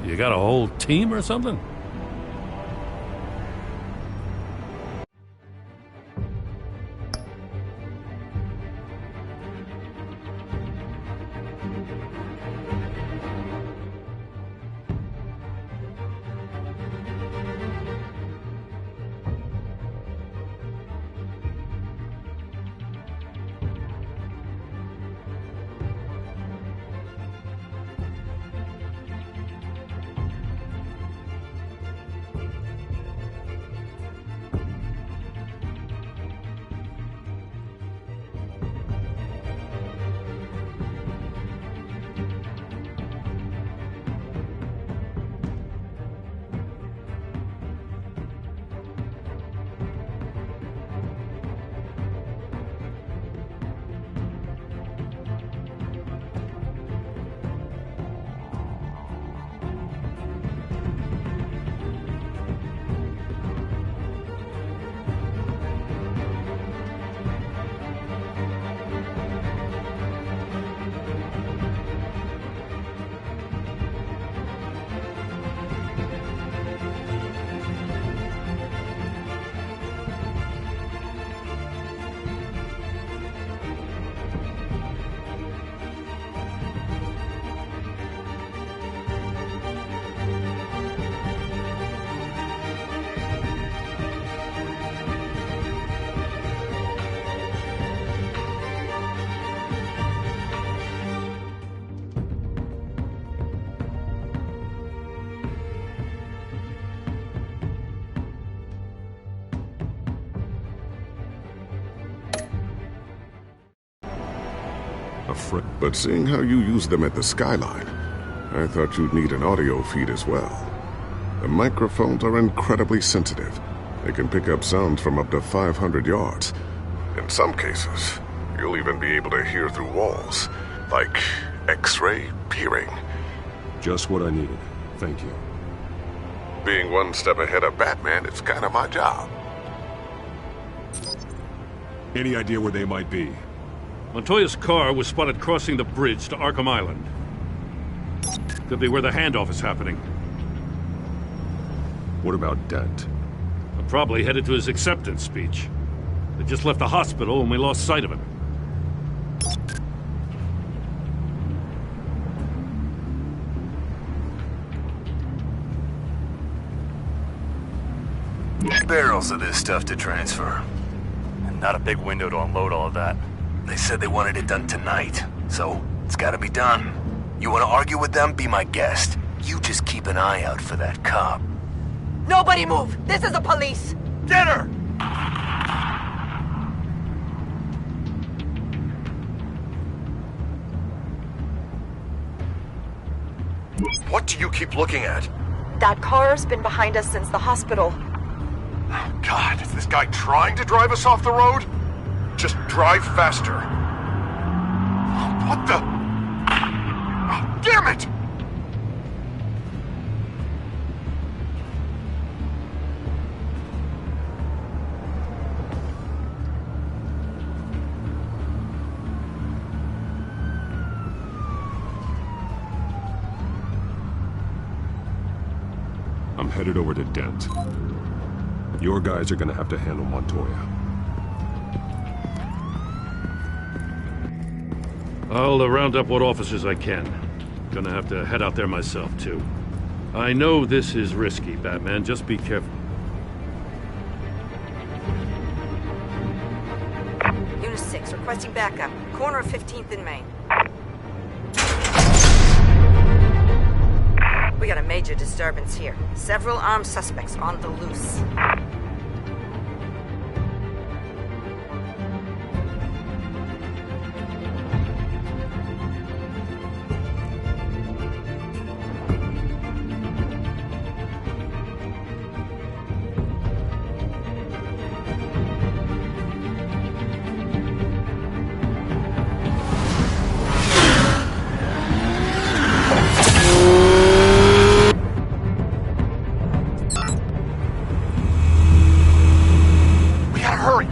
You got a whole team or something? But seeing how you use them at the skyline, I thought you'd need an audio feed as well. The microphones are incredibly sensitive. They can pick up sounds from up to 500 yards. In some cases, you'll even be able to hear through walls, like X-ray peering. Just what I needed. Thank you. Being one step ahead of Batman is kind of my job. Any idea where they might be? Montoya's car was spotted crossing the bridge to Arkham Island. Could be where the handoff is happening. What about Dent? I'm probably headed to his acceptance speech. They just left the hospital and we lost sight of him. Barrels of this stuff to transfer. And not a big window to unload all of that. They said they wanted it done tonight, so it's gotta be done. You wanna argue with them? Be my guest. You just keep an eye out for that cop. Nobody move! This is the police! Get her! What do you keep looking at? That car's been behind us since the hospital. Oh, God, is this guy trying to drive us off the road? Just drive faster. What the? Oh, damn it! I'm headed over to Dent. Your guys are gonna have to handle Montoya. I'll round up what officers I can. Gonna have to head out there myself, too. I know this is risky, Batman. Just be careful. Unit 6, requesting backup. Corner of 15th and Main. We got a major disturbance here. Several armed suspects on the loose.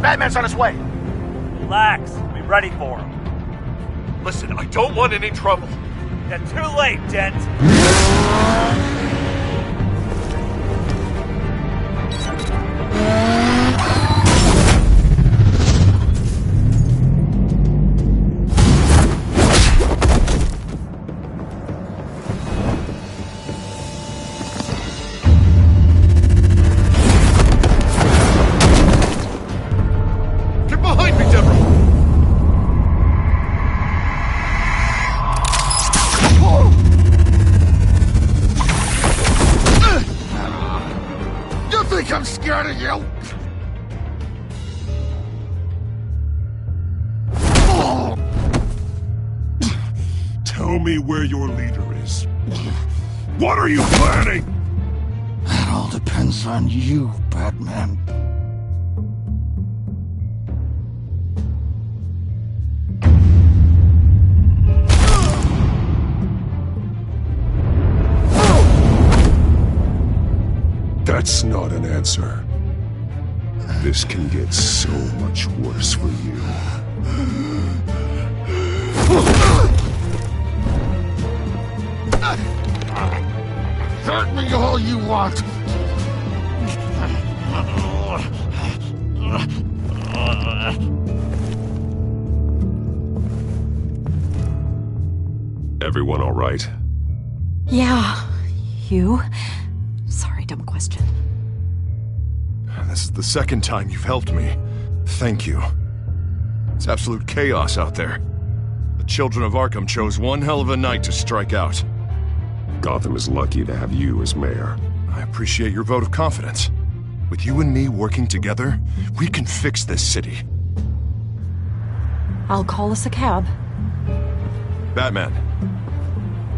Batman's on his way. Relax. Be ready for him. Listen, I don't want any trouble. You're too late, Dent. Get behind me, Deborah! You think I'm scared of you? Tell me where your leader is. What are you planning? That all depends on you, Batman. That's not an answer. This can get so much worse for you. Hurt me all you want. Everyone all right? Yeah. You? Sorry, dumb question. This is the second time you've helped me. Thank you. It's absolute chaos out there. The children of Arkham chose one hell of a night to strike out. Gotham is lucky to have you as mayor. I appreciate your vote of confidence. With you and me working together, we can fix this city. I'll call us a cab. Batman,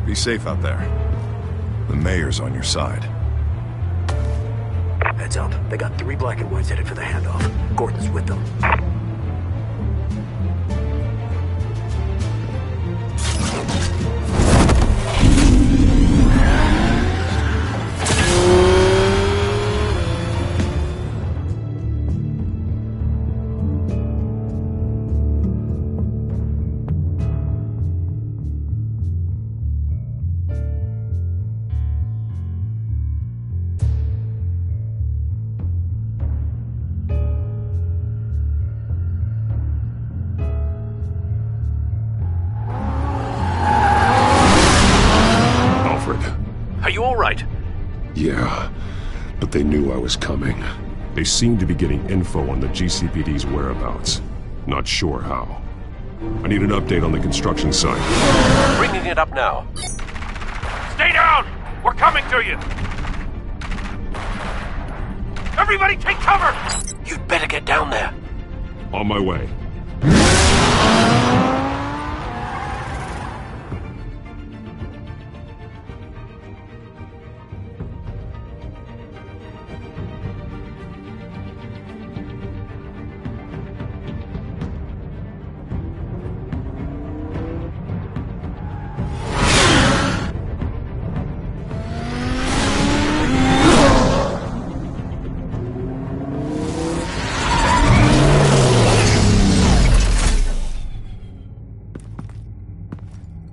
be safe out there. The mayor's on your side. Heads up. They got 3 black and whites headed for the handoff. Gordon's with them. Are you all right? Yeah, but they knew I was coming. They seemed to be getting info on the GCPD's whereabouts. Not sure how. I need an update on the construction site. Bringing it up now. Stay down! We're coming to you! Everybody take cover! You'd better get down there. On my way.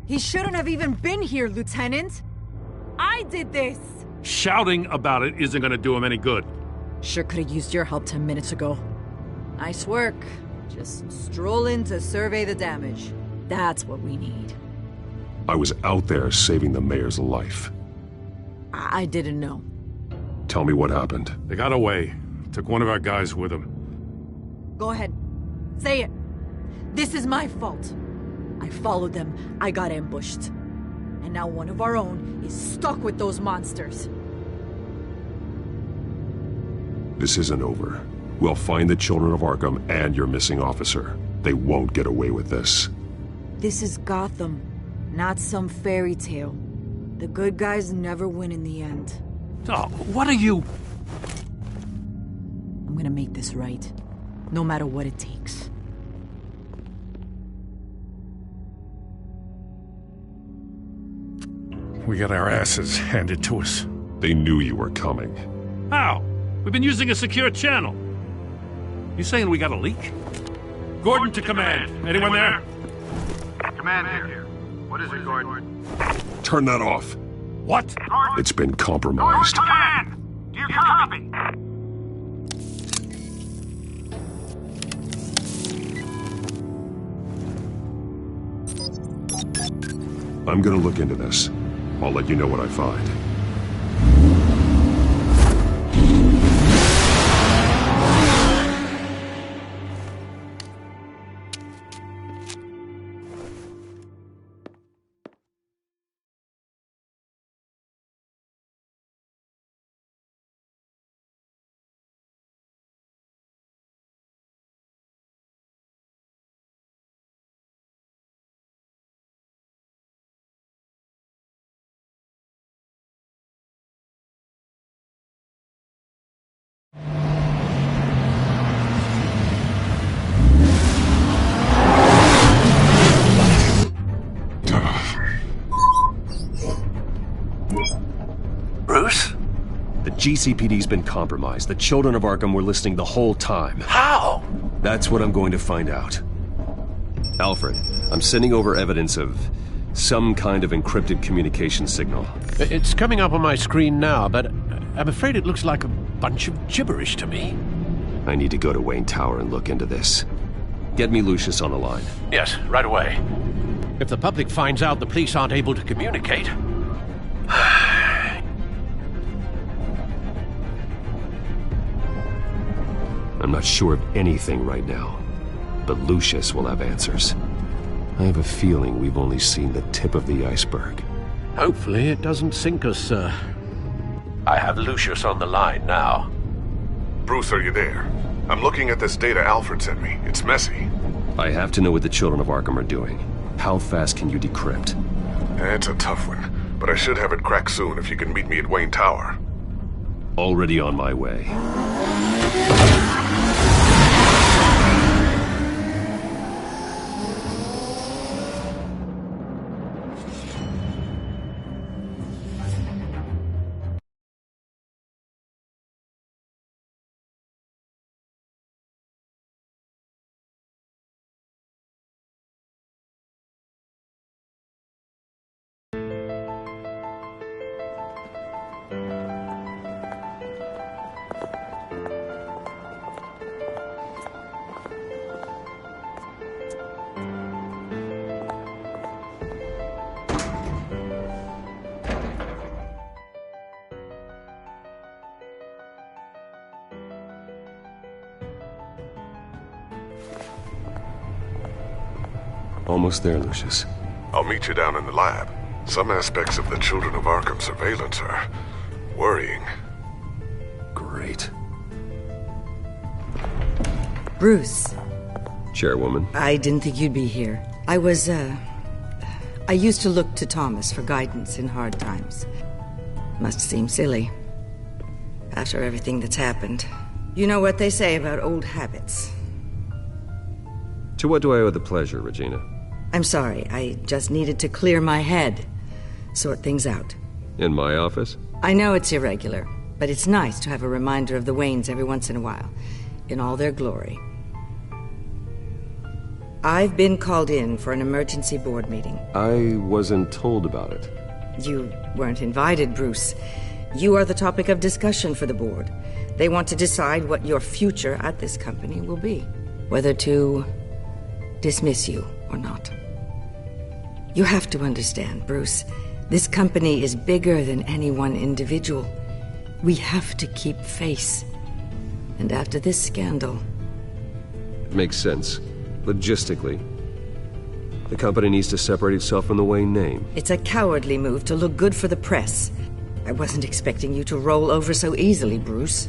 He shouldn't have even been here, Lieutenant. I did this. Shouting about it isn't gonna do him any good. Sure could have used your help 10 minutes ago. Nice work. Just stroll in to survey the damage. That's what we need. I was out there saving the mayor's life. I didn't know. Tell me what happened. They got away. Took one of our guys with them. Go ahead. Say it. This is my fault. I followed them. I got ambushed. And now one of our own is stuck with those monsters. This isn't over. We'll find the children of Arkham and your missing officer. They won't get away with this. This is Gotham, not some fairy tale. The good guys never win in the end. Oh, what are you... I'm gonna make this right, no matter what it takes. We got our asses handed to us. They knew you were coming. How? We've been using a secure channel. You saying we got a leak? Gordon to command. Anyone there? Command here. What is it, Gordon? Turn that off. What? It's been compromised. Command! Do you copy? I'm gonna look into this. I'll let you know what I find. Bruce? The GCPD's been compromised. The children of Arkham were listening the whole time. How? That's what I'm going to find out. Alfred, I'm sending over evidence of some kind of encrypted communication signal. It's coming up on my screen now, but I'm afraid it looks like a bunch of gibberish to me. I need to go to Wayne Tower and look into this. Get me Lucius on the line. Yes, right away. If the public finds out the police aren't able to communicate... I'm not sure of anything right now, but Lucius will have answers. I have a feeling we've only seen the tip of the iceberg. Hopefully it doesn't sink us, sir. I have Lucius on the line now. Bruce, are you there? I'm looking at this data Alfred sent me. It's messy. I have to know what the children of Arkham are doing. How fast can you decrypt? It's a tough one, but I should have it cracked soon if you can meet me at Wayne Tower. Already on my way. Almost there, Lucius. I'll meet you down in the lab. Some aspects of the Children of Arkham surveillance are worrying. Great. Bruce. Chairwoman. I didn't think you'd be here. I used to look to Thomas for guidance in hard times. Must seem silly. After everything that's happened. You know what they say about old habits. To what do I owe the pleasure, Regina? I'm sorry, I just needed to clear my head. Sort things out. In my office? I know it's irregular, but it's nice to have a reminder of the Waynes every once in a while. In all their glory. I've been called in for an emergency board meeting. I wasn't told about it. You weren't invited, Bruce. You are the topic of discussion for the board. They want to decide what your future at this company will be. Whether to dismiss you or not. You have to understand, Bruce. This company is bigger than any one individual. We have to keep face. And after this scandal... It makes sense. Logistically. The company needs to separate itself from the Wayne name. It's a cowardly move to look good for the press. I wasn't expecting you to roll over so easily, Bruce.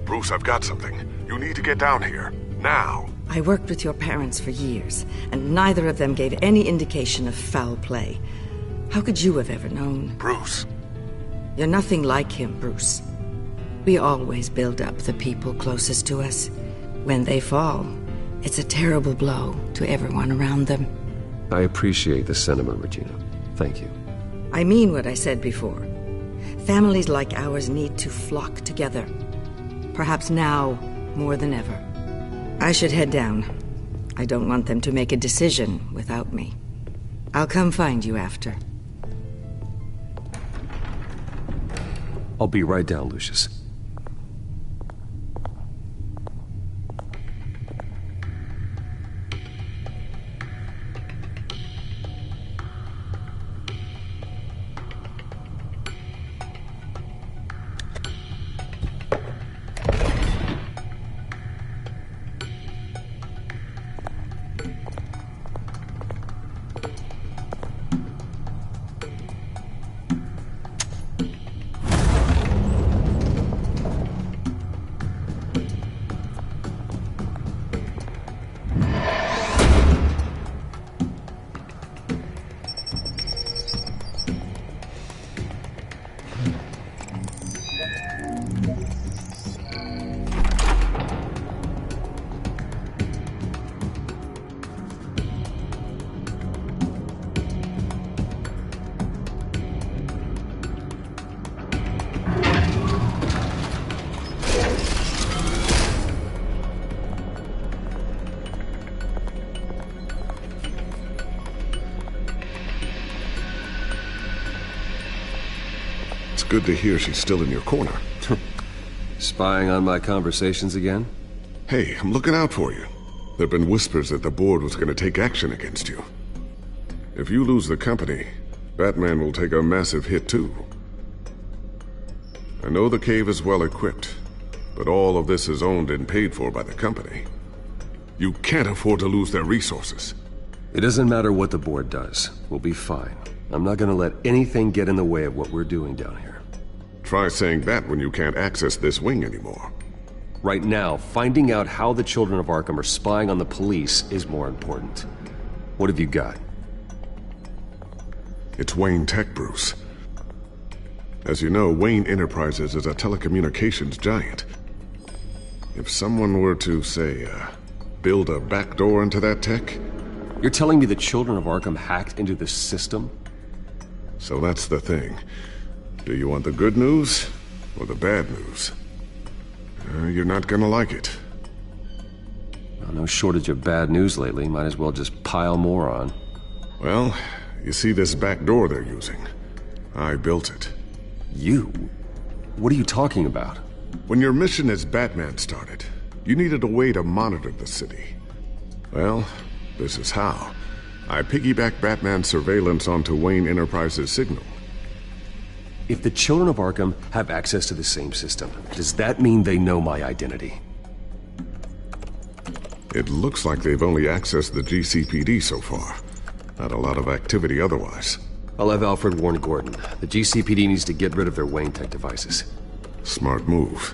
Bruce, I've got something. You need to get down here. Now. I worked with your parents for years, and neither of them gave any indication of foul play. How could you have ever known? Bruce. You're nothing like him, Bruce. We always build up the people closest to us. When they fall, it's a terrible blow to everyone around them. I appreciate the sentiment, Regina. Thank you. I mean what I said before. Families like ours need to flock together. Perhaps now more than ever. I should head down. I don't want them to make a decision without me. I'll come find you after. I'll be right down, Lucius. Good to hear she's still in your corner. Spying on my conversations again? Hey, I'm looking out for you. There've been whispers that the board was going to take action against you. If you lose the company, Batman will take a massive hit too. I know the cave is well equipped, but all of this is owned and paid for by the company. You can't afford to lose their resources. It doesn't matter what the board does. We'll be fine. I'm not gonna let anything get in the way of what we're doing down here. Try saying that when you can't access this wing anymore. Right now, finding out how the Children of Arkham are spying on the police is more important. What have you got? It's Wayne Tech, Bruce. As you know, Wayne Enterprises is a telecommunications giant. If someone were to, say, build a backdoor into that tech... You're telling me the Children of Arkham hacked into the system? So that's the thing. Do you want the good news or the bad news? You're not gonna like it. Well, no shortage of bad news lately. Might as well just pile more on. Well, you see this back door they're using? I built it. You? What are you talking about? When your mission as Batman started, you needed a way to monitor the city. Well, this is how. I piggybacked Batman's surveillance onto Wayne Enterprises' signal. If the Children of Arkham have access to the same system, does that mean they know my identity? It looks like they've only accessed the GCPD so far. Not a lot of activity otherwise. I'll have Alfred warn Gordon. The GCPD needs to get rid of their Wayne Tech devices. Smart move.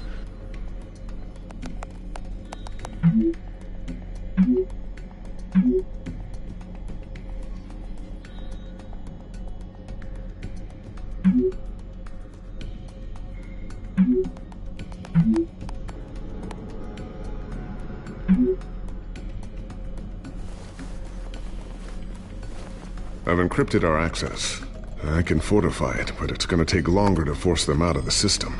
I've encrypted our access. I can fortify it, but it's gonna take longer to force them out of the system.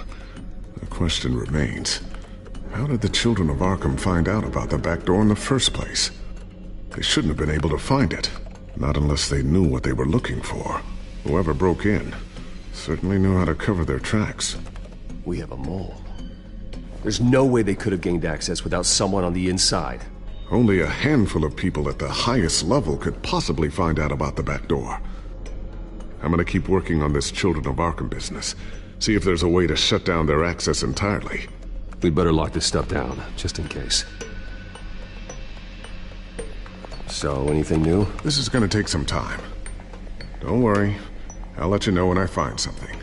The question remains, how did the Children of Arkham find out about the back door in the first place? They shouldn't have been able to find it. Not unless they knew what they were looking for. Whoever broke in certainly knew how to cover their tracks. We have a mole. There's no way they could have gained access without someone on the inside. Only a handful of people at the highest level could possibly find out about the back door. I'm gonna keep working on this Children of Arkham business. See if there's a way to shut down their access entirely. We'd better lock this stuff down, just in case. So, anything new? This is gonna take some time. Don't worry. I'll let you know when I find something.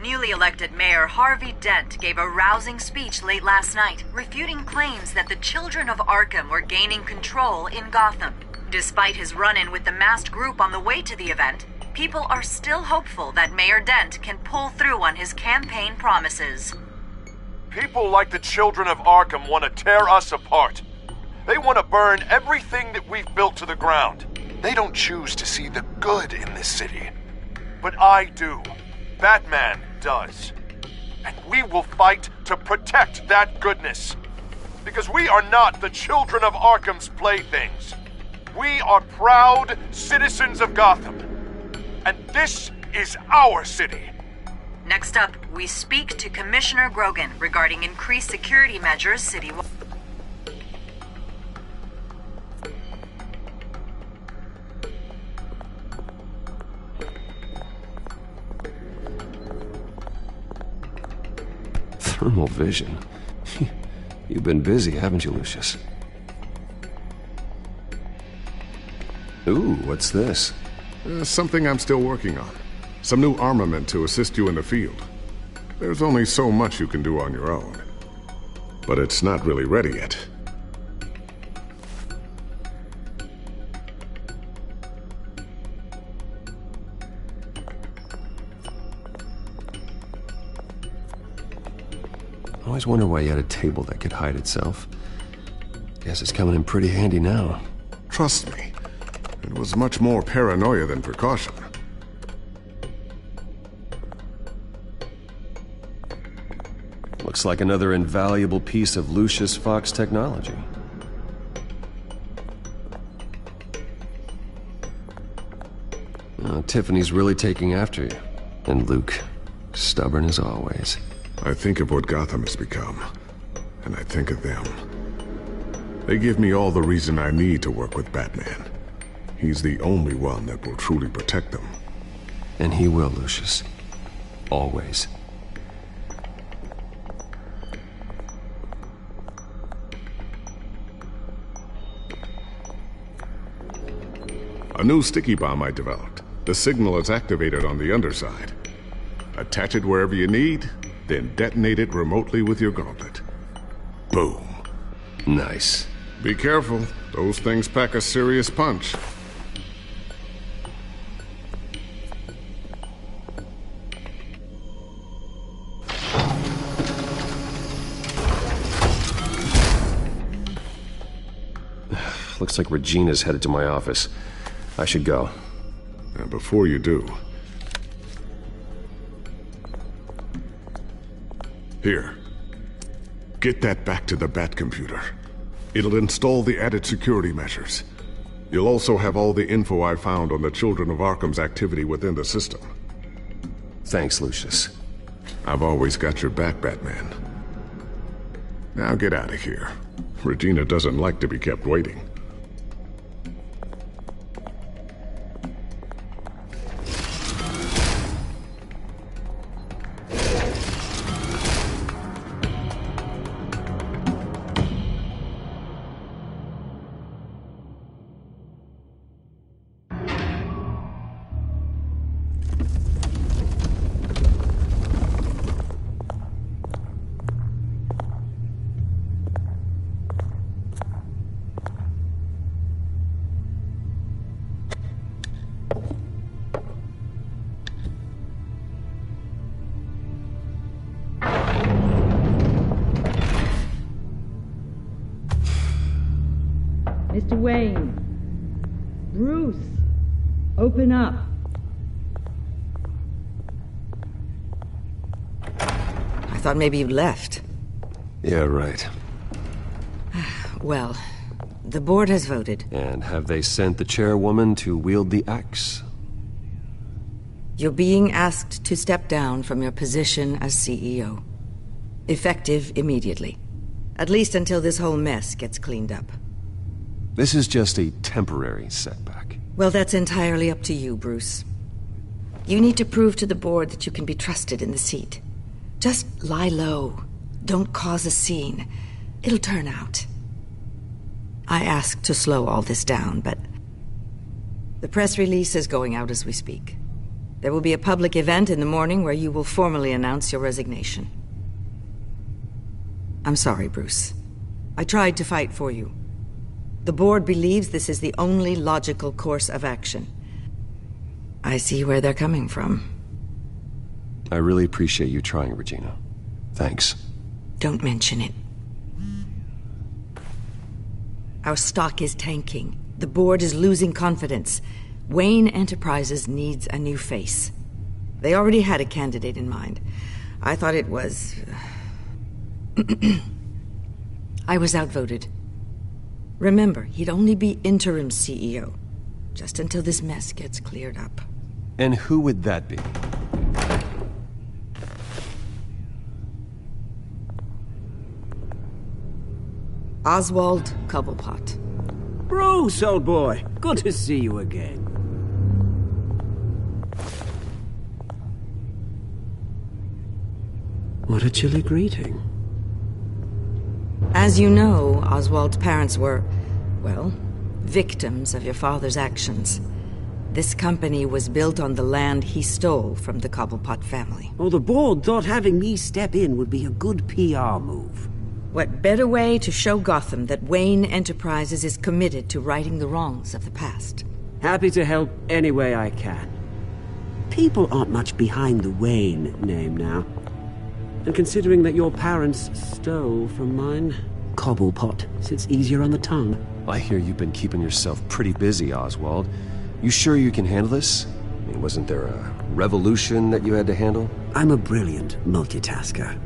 Newly elected Mayor Harvey Dent gave a rousing speech late last night, refuting claims that the Children of Arkham were gaining control in Gotham. Despite his run-in with the masked group on the way to the event, people are still hopeful that Mayor Dent can pull through on his campaign promises. People like the Children of Arkham want to tear us apart. They want to burn everything that we've built to the ground. They don't choose to see the good in this city. But I do. Batman does. And we will fight to protect that goodness. Because we are not the Children of Arkham's playthings. We are proud citizens of Gotham. And this is our city. Next up, we speak to Commissioner Grogan regarding increased security measures citywide. Thermal vision. You've been busy, haven't you, Lucius? Ooh, what's this? Something I'm still working on. Some new armament to assist you in the field. There's only so much you can do on your own. But it's not really ready yet. I always wonder why you had a table that could hide itself. Guess it's coming in pretty handy now. Trust me, it was much more paranoia than precaution. Looks like another invaluable piece of Lucius Fox technology. Tiffany's really taking after you. And Luke, stubborn as always. I think of what Gotham has become, and I think of them. They give me all the reason I need to work with Batman. He's the only one that will truly protect them. And he will, Lucius. Always. A new sticky bomb I developed. The signal is activated on the underside. Attach it wherever you need, then detonate it remotely with your gauntlet. Boom. Nice. Be careful. Those things pack a serious punch. Looks like Regina's headed to my office. I should go. And before you do... Here. Get that back to the Bat computer. It'll install the added security measures. You'll also have all the info I found on the Children of Arkham's activity within the system. Thanks, Lucius. I've always got your back, Batman. Now get out of here. Regina doesn't like to be kept waiting. Mr. Wayne. Bruce. Open up. I thought maybe you'd left. Yeah, right. Well, the board has voted. And have they sent the chairwoman to wield the axe? You're being asked to step down from your position as CEO. Effective immediately. At least until this whole mess gets cleaned up. This is just a temporary setback. Well, that's entirely up to you, Bruce. You need to prove to the board that you can be trusted in the seat. Just lie low. Don't cause a scene. It'll turn out. I asked to slow all this down, but... the press release is going out as we speak. There will be a public event in the morning where you will formally announce your resignation. I'm sorry, Bruce. I tried to fight for you. The board believes this is the only logical course of action. I see where they're coming from. I really appreciate you trying, Regina. Thanks. Don't mention it. Our stock is tanking. The board is losing confidence. Wayne Enterprises needs a new face. They already had a candidate in mind. I thought it was... I was outvoted. Remember, he'd only be interim CEO, just until this mess gets cleared up. And who would that be? Oswald Cobblepot. Bruce, old boy. Good to see you again. What a chilly greeting. As you know, Oswald's parents were, well, victims of your father's actions. This company was built on the land he stole from the Cobblepot family. Oh, the board thought having me step in would be a good PR move. What better way to show Gotham that Wayne Enterprises is committed to righting the wrongs of the past? Happy to help any way I can. People aren't much behind the Wayne name now. And considering that your parents stole from mine, Cobblepot sits easier on the tongue. I hear you've been keeping yourself pretty busy, Oswald. You sure you can handle this? I mean, wasn't there a revolution that you had to handle? I'm a brilliant multitasker.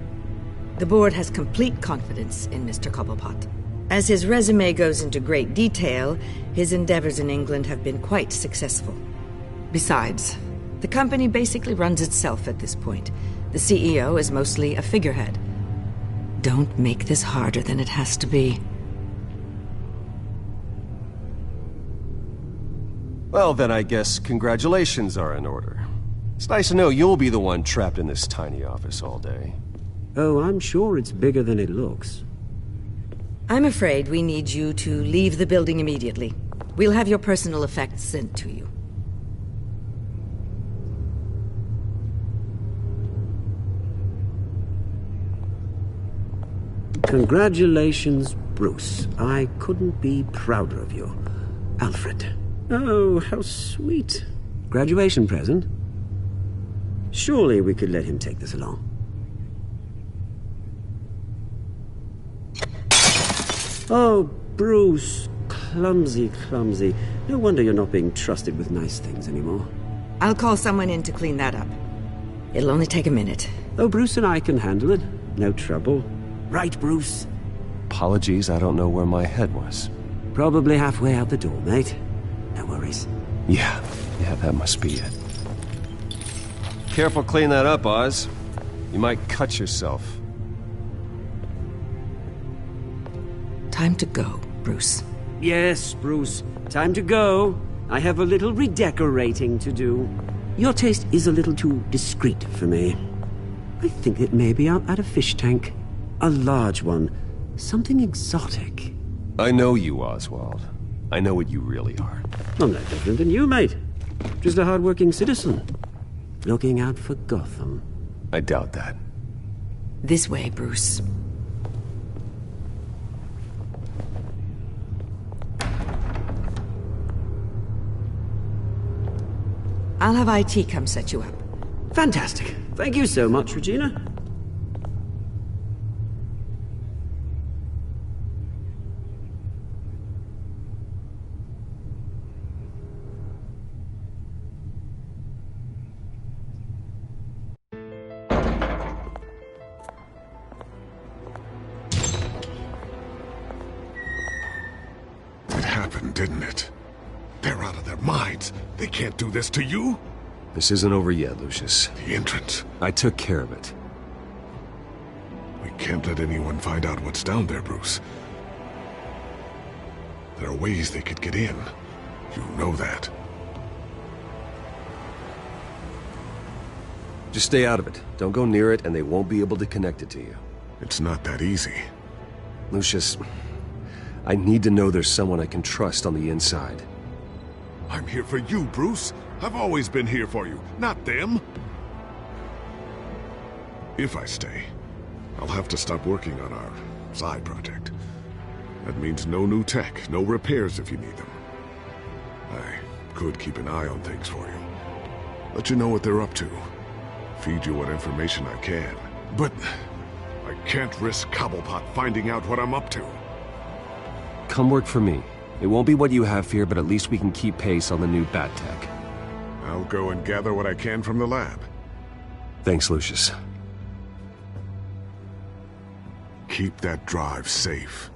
The board has complete confidence in Mr. Cobblepot. As his resume goes into great detail, his endeavors in England have been quite successful. Besides, the company basically runs itself at this point. The CEO is mostly a figurehead. Don't make this harder than it has to be. Well, then I guess congratulations are in order. It's nice to know you'll be the one trapped in this tiny office all day. Oh, I'm sure it's bigger than it looks. I'm afraid we need you to leave the building immediately. We'll have your personal effects sent to you. Congratulations, Bruce. I couldn't be prouder of you. Alfred. Oh, how sweet. Graduation present? Surely we could let him take this along. Oh, Bruce. Clumsy, clumsy. No wonder you're not being trusted with nice things anymore. I'll call someone in to clean that up. It'll only take a minute. Oh, Bruce and I can handle it. No trouble. Right, Bruce? Apologies, I don't know where my head was. Probably halfway out the door, mate. No worries. Yeah, that must be it. Careful cleaning that up, Oz. You might cut yourself. Time to go, Bruce. Yes, Bruce. Time to go. I have a little redecorating to do. Your taste is a little too discreet for me. I think it may be out at a fish tank. A large one. Something exotic. I know you, Oswald. I know what you really are. I'm no different than you, mate. Just a hard-working citizen. Looking out for Gotham. I doubt that. This way, Bruce. I'll have IT come set you up. Fantastic. Thank you so much, Regina. It happened, didn't it? They're out of their minds. They can't do this to you. This isn't over yet, Lucius. The entrance. I took care of it. We can't let anyone find out what's down there, Bruce. There are ways they could get in. You know that. Just stay out of it. Don't go near it, and they won't be able to connect it to you. It's not that easy. Lucius, I need to know there's someone I can trust on the inside. I'm here for you, Bruce. I've always been here for you, not them. If I stay, I'll have to stop working on our side project. That means no new tech, no repairs if you need them. I could keep an eye on things for you. Let you know what they're up to. Feed you what information I can. But I can't risk Cobblepot finding out what I'm up to. Come work for me. It won't be what you have here, but at least we can keep pace on the new bat tech. I'll go and gather what I can from the lab. Thanks, Lucius. Keep that drive safe.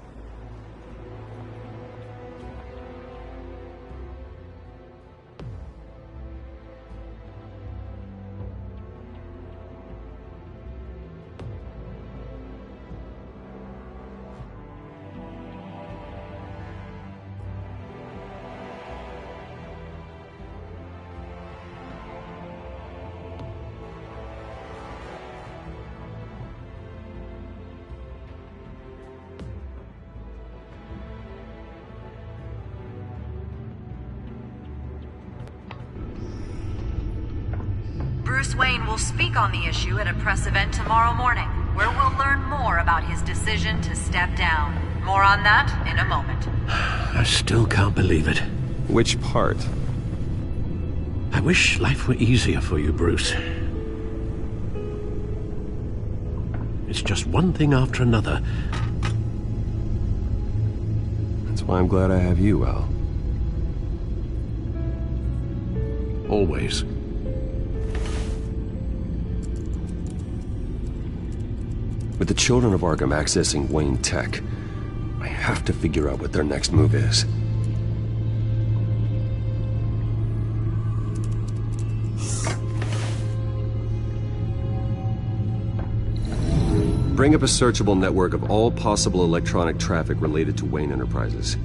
Bruce Wayne will speak on the issue at a press event tomorrow morning, where we'll learn more about his decision to step down. More on that in a moment. I still can't believe it. Which part? I wish life were easier for you, Bruce. It's just one thing after another. That's why I'm glad I have you, Al. Always. With the children of Arkham accessing Wayne Tech, I have to figure out what their next move is. Bring up a searchable network of all possible electronic traffic related to Wayne Enterprises.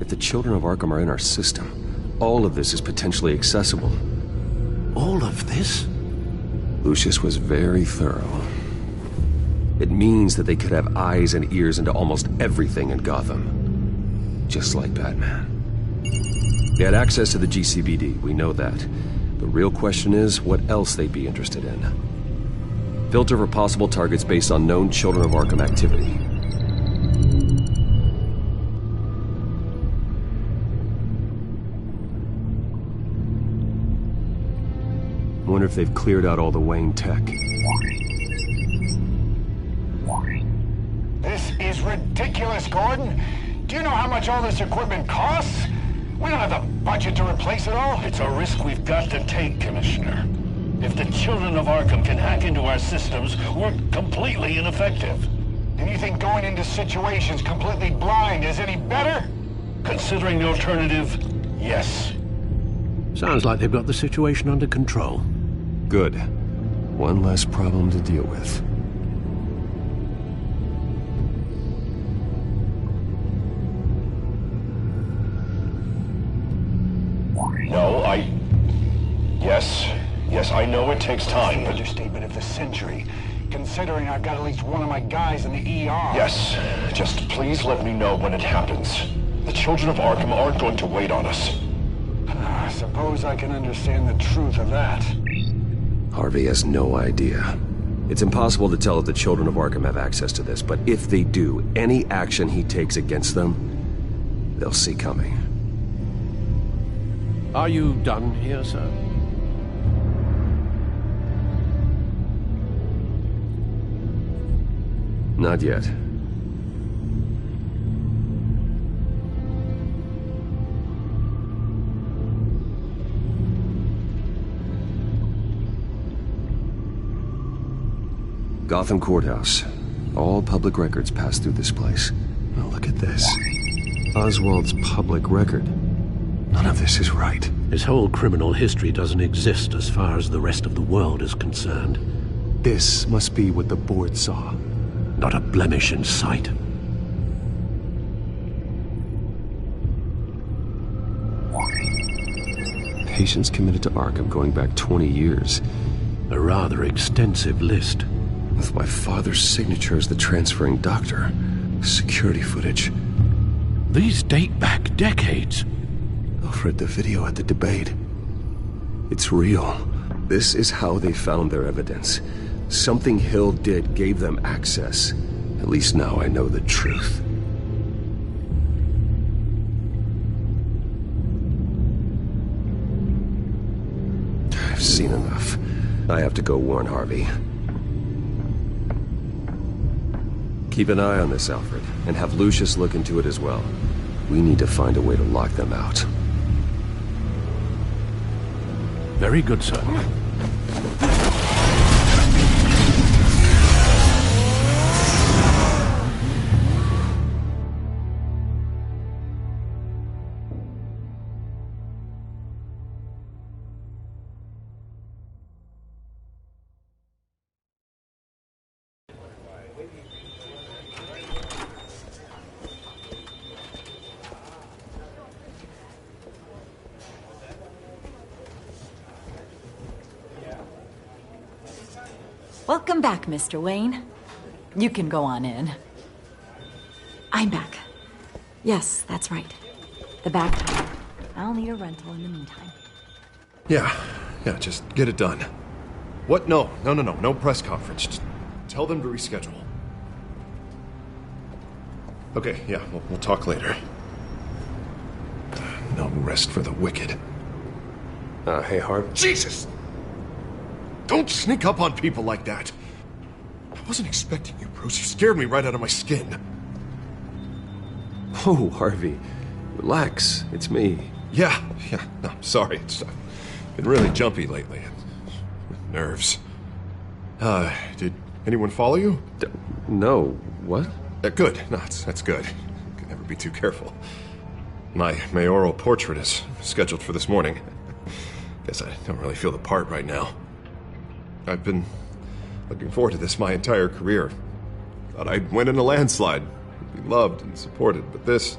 If the children of Arkham are in our system, all of this is potentially accessible. All of this? Lucius was very thorough. It means that they could have eyes and ears into almost everything in Gotham. Just like Batman. They had access to the GCPD, we know that. The real question is what else they'd be interested in. Filter for possible targets based on known Children of Arkham activity. I wonder if they've cleared out all the Wayne tech. This is ridiculous, Gordon. Do you know how much all this equipment costs? We don't have the budget to replace it all. It's a risk we've got to take, Commissioner. If the Children of Arkham can hack into our systems, we're completely ineffective. And you think going into situations completely blind is any better? Considering the alternative, yes. Sounds like they've got the situation under control. Good. One less problem to deal with. No, Yes, I know it takes time, but... Understatement of the century, considering I've got at least one of my guys in the ER. Yes, just please let me know when it happens. The Children of Arkham aren't going to wait on us. I suppose I can understand the truth of that. Harvey has no idea. It's impossible to tell if the Children of Arkham have access to this, but if they do, any action he takes against them, they'll see coming. Are you done here, sir? Not yet. Gotham Courthouse. All public records pass through this place. Oh, look at this. Oswald's public record. None of this is right. His whole criminal history doesn't exist as far as the rest of the world is concerned. This must be what the board saw. Not a blemish in sight. Patients committed to Arkham going back 20 years. A rather extensive list. With my father's signature as the transferring doctor. Security footage. These date back decades. Alfred, the video at the debate. It's real. This is how they found their evidence. Something Hill did gave them access. At least now I know the truth. I've seen enough. I have to go warn Harvey. Keep an eye on this, Alfred, and have Lucius look into it as well. We need to find a way to lock them out. Very good, sir. Welcome back, Mr. Wayne. You can go on in. I'm back. Yes, that's right. The back tire. I'll need a rental in the meantime. Yeah, Yeah, just get it done. What? No press conference. Just tell them to reschedule. Okay, yeah, we'll talk later. No rest for the wicked. Hey, Harv. Jesus! Don't sneak up on people like that. I wasn't expecting you, Bruce. You scared me right out of my skin. Oh, Harvey. Relax. It's me. Yeah, no, I'm sorry. It's been really jumpy lately. Nerves. Did anyone follow you? No. What? Good. No, that's good. Can never be too careful. My mayoral portrait is scheduled for this morning. Guess I don't really feel the part right now. I've been looking forward to this my entire career. Thought I'd win in a landslide, be loved and supported, but this...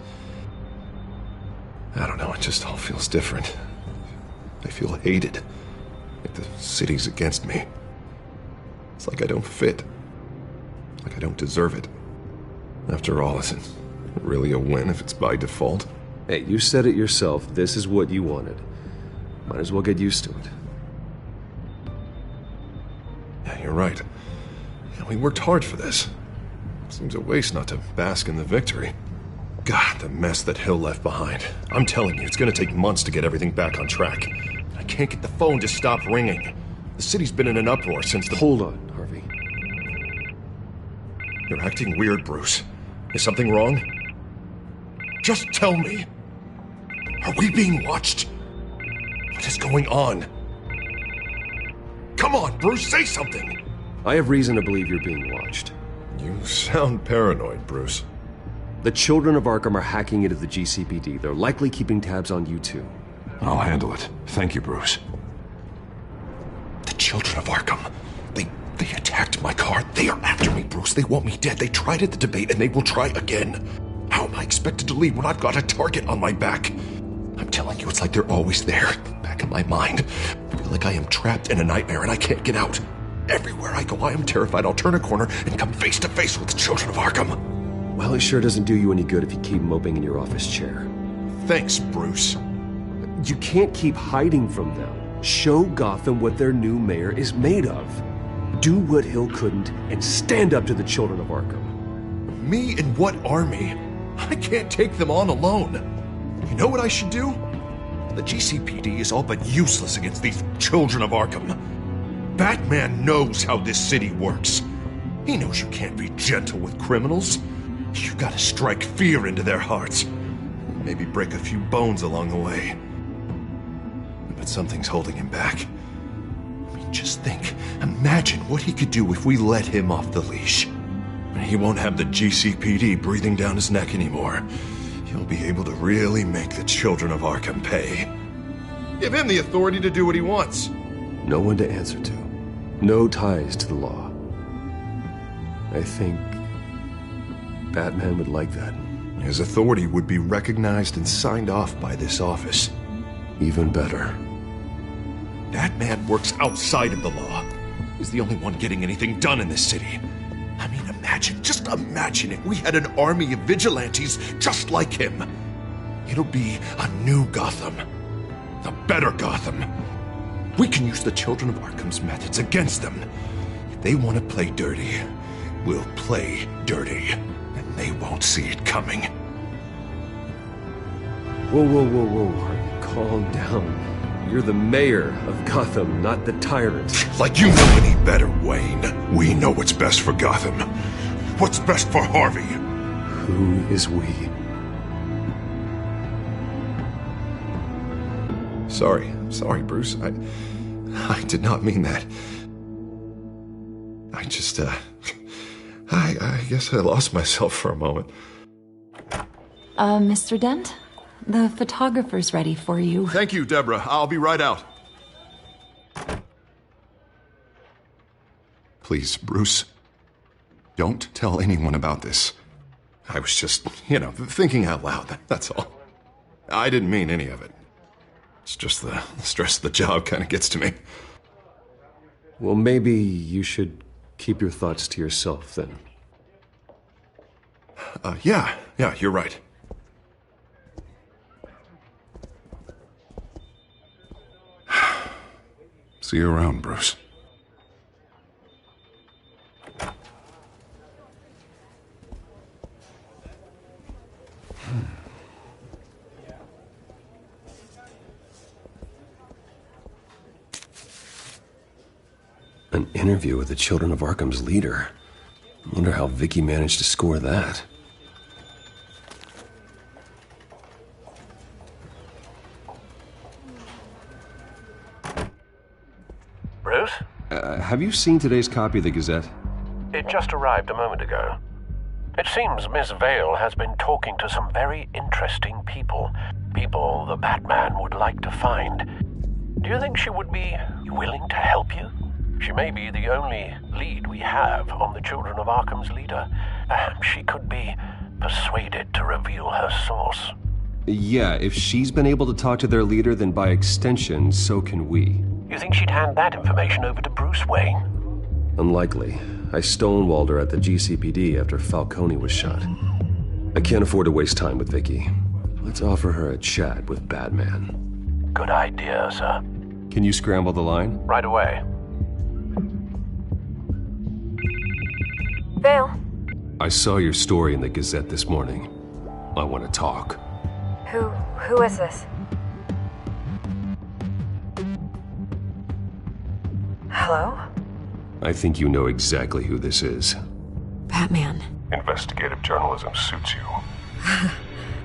I don't know, it just all feels different. I feel hated. Like the city's against me. It's like I don't fit. Like I don't deserve it. After all, is it really a win if it's by default? Hey, you said it yourself. This is what you wanted. Might as well get used to it. Yeah, you're right. Yeah, we worked hard for this. Seems a waste not to bask in the victory. God, the mess that Hill left behind. I'm telling you, it's gonna take months to get everything back on track. I can't get the phone to stop ringing. The city's been in an uproar since the... Hold on, Harvey. You're acting weird, Bruce. Is something wrong? Just tell me. Are we being watched? What is going on? Come on, Bruce, say something! I have reason to believe you're being watched. You sound paranoid, Bruce. The children of Arkham are hacking into the GCPD. They're likely keeping tabs on you too. I'll handle it. Thank you, Bruce. The children of Arkham. They attacked my car. They are after me, Bruce. They want me dead. They tried at the debate, and they will try again. How am I expected to leave when I've got a target on my back? I'm telling you, it's like they're always there, back in my mind. I feel like I am trapped in a nightmare, and I can't get out. Everywhere I go, I am terrified I'll turn a corner and come face to face with the children of Arkham. Well, it sure doesn't do you any good if you keep moping in your office chair. Thanks, Bruce. You can't keep hiding from them. Show Gotham what their new mayor is made of. Do what Hill couldn't and stand up to the children of Arkham. Me and what army? I can't take them on alone. You know what I should do? The GCPD is all but useless against these children of Arkham. Batman knows how this city works. He knows you can't be gentle with criminals. You gotta strike fear into their hearts. Maybe break a few bones along the way. But something's holding him back. I mean, just think. Imagine what he could do if we let him off the leash. He won't have the GCPD breathing down his neck anymore. He'll be able to really make the children of Arkham pay. Give him the authority to do what he wants. No one to answer to. No ties to the law. I think Batman would like that. His authority would be recognized and signed off by this office. Even better. Batman works outside of the law. He's the only one getting anything done in this city. I mean, just imagine if we had an army of vigilantes just like him. It'll be a new Gotham. A better Gotham. We can use the children of Arkham's methods against them. If they want to play dirty, we'll play dirty. And they won't see it coming. Whoa, Harvey, calm down. You're the mayor of Gotham, not the tyrant. Like you know any better, Wayne. We know what's best for Gotham. What's best for Harvey? Who is we? Sorry, Bruce. I did not mean that. I just, I guess I lost myself for a moment. Mr. Dent? The photographer's ready for you. Thank you, Deborah. I'll be right out. Please, Bruce, don't tell anyone about this. I was just, thinking out loud, that's all. I didn't mean any of it. It's just the stress of the job kind of gets to me. Well, maybe you should keep your thoughts to yourself, then. Yeah, you're right. See you around, Bruce. An interview with the Children of Arkham's leader. I wonder how Vicky managed to score that. Bruce? Have you seen today's copy of the Gazette? It just arrived a moment ago. It seems Miss Vale has been talking to some very interesting people. People the Batman would like to find. Do you think she would be willing to help you? She may be the only lead we have on the Children of Arkham's leader. Perhaps she could be persuaded to reveal her source. Yeah, if she's been able to talk to their leader, then by extension, so can we. You think she'd hand that information over to Bruce Wayne? Unlikely. I stonewalled her at the GCPD after Falcone was shot. I can't afford to waste time with Vicky. Let's offer her a chat with Batman. Good idea, sir. Can you scramble the line? Right away. Vale. I saw your story in the Gazette this morning. I want to talk. Who is this? Hello? I think you know exactly who this is. Batman. Investigative journalism suits you.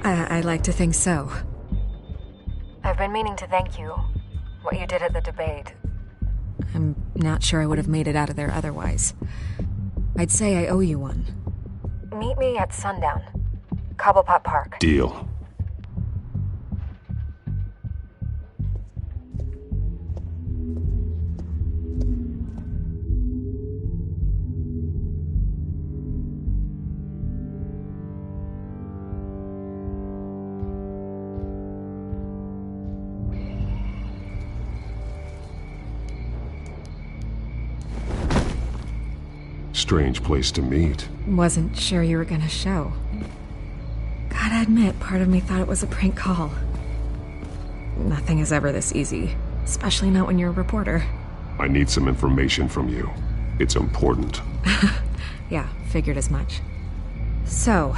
I like to think so. I've been meaning to thank you. What you did at the debate. I'm not sure I would have made it out of there otherwise. I'd say I owe you one. Meet me at sundown. Cobblepot Park. Deal. Strange place to meet. Wasn't sure you were gonna show. Gotta admit, part of me thought it was a prank call. Nothing is ever this easy, especially not when you're a reporter. I need some information from you. It's important. Yeah, figured as much. So,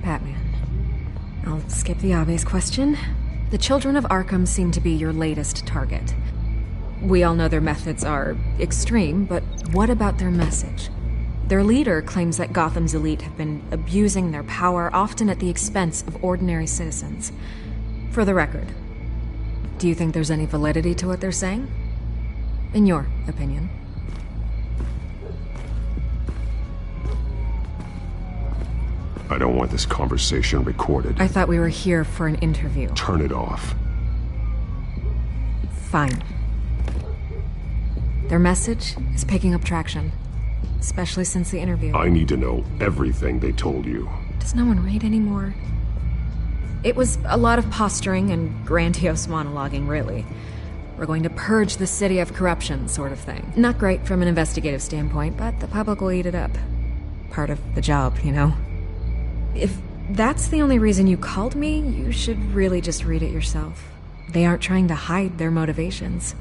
Batman. I'll skip the obvious question. The Children of Arkham seem to be your latest target. We all know their methods are extreme, but what about their message? Their leader claims that Gotham's elite have been abusing their power, often at the expense of ordinary citizens. For the record, do you think there's any validity to what they're saying? In your opinion? I don't want this conversation recorded. I thought we were here for an interview. Turn it off. Fine. Their message is picking up traction, especially since the interview. I need to know everything they told you. Does no one read anymore? It was a lot of posturing and grandiose monologuing, really. We're going to purge the city of corruption, sort of thing. Not great from an investigative standpoint, but the public will eat it up. Part of the job, you know? If that's the only reason you called me, you should really just read it yourself. They aren't trying to hide their motivations.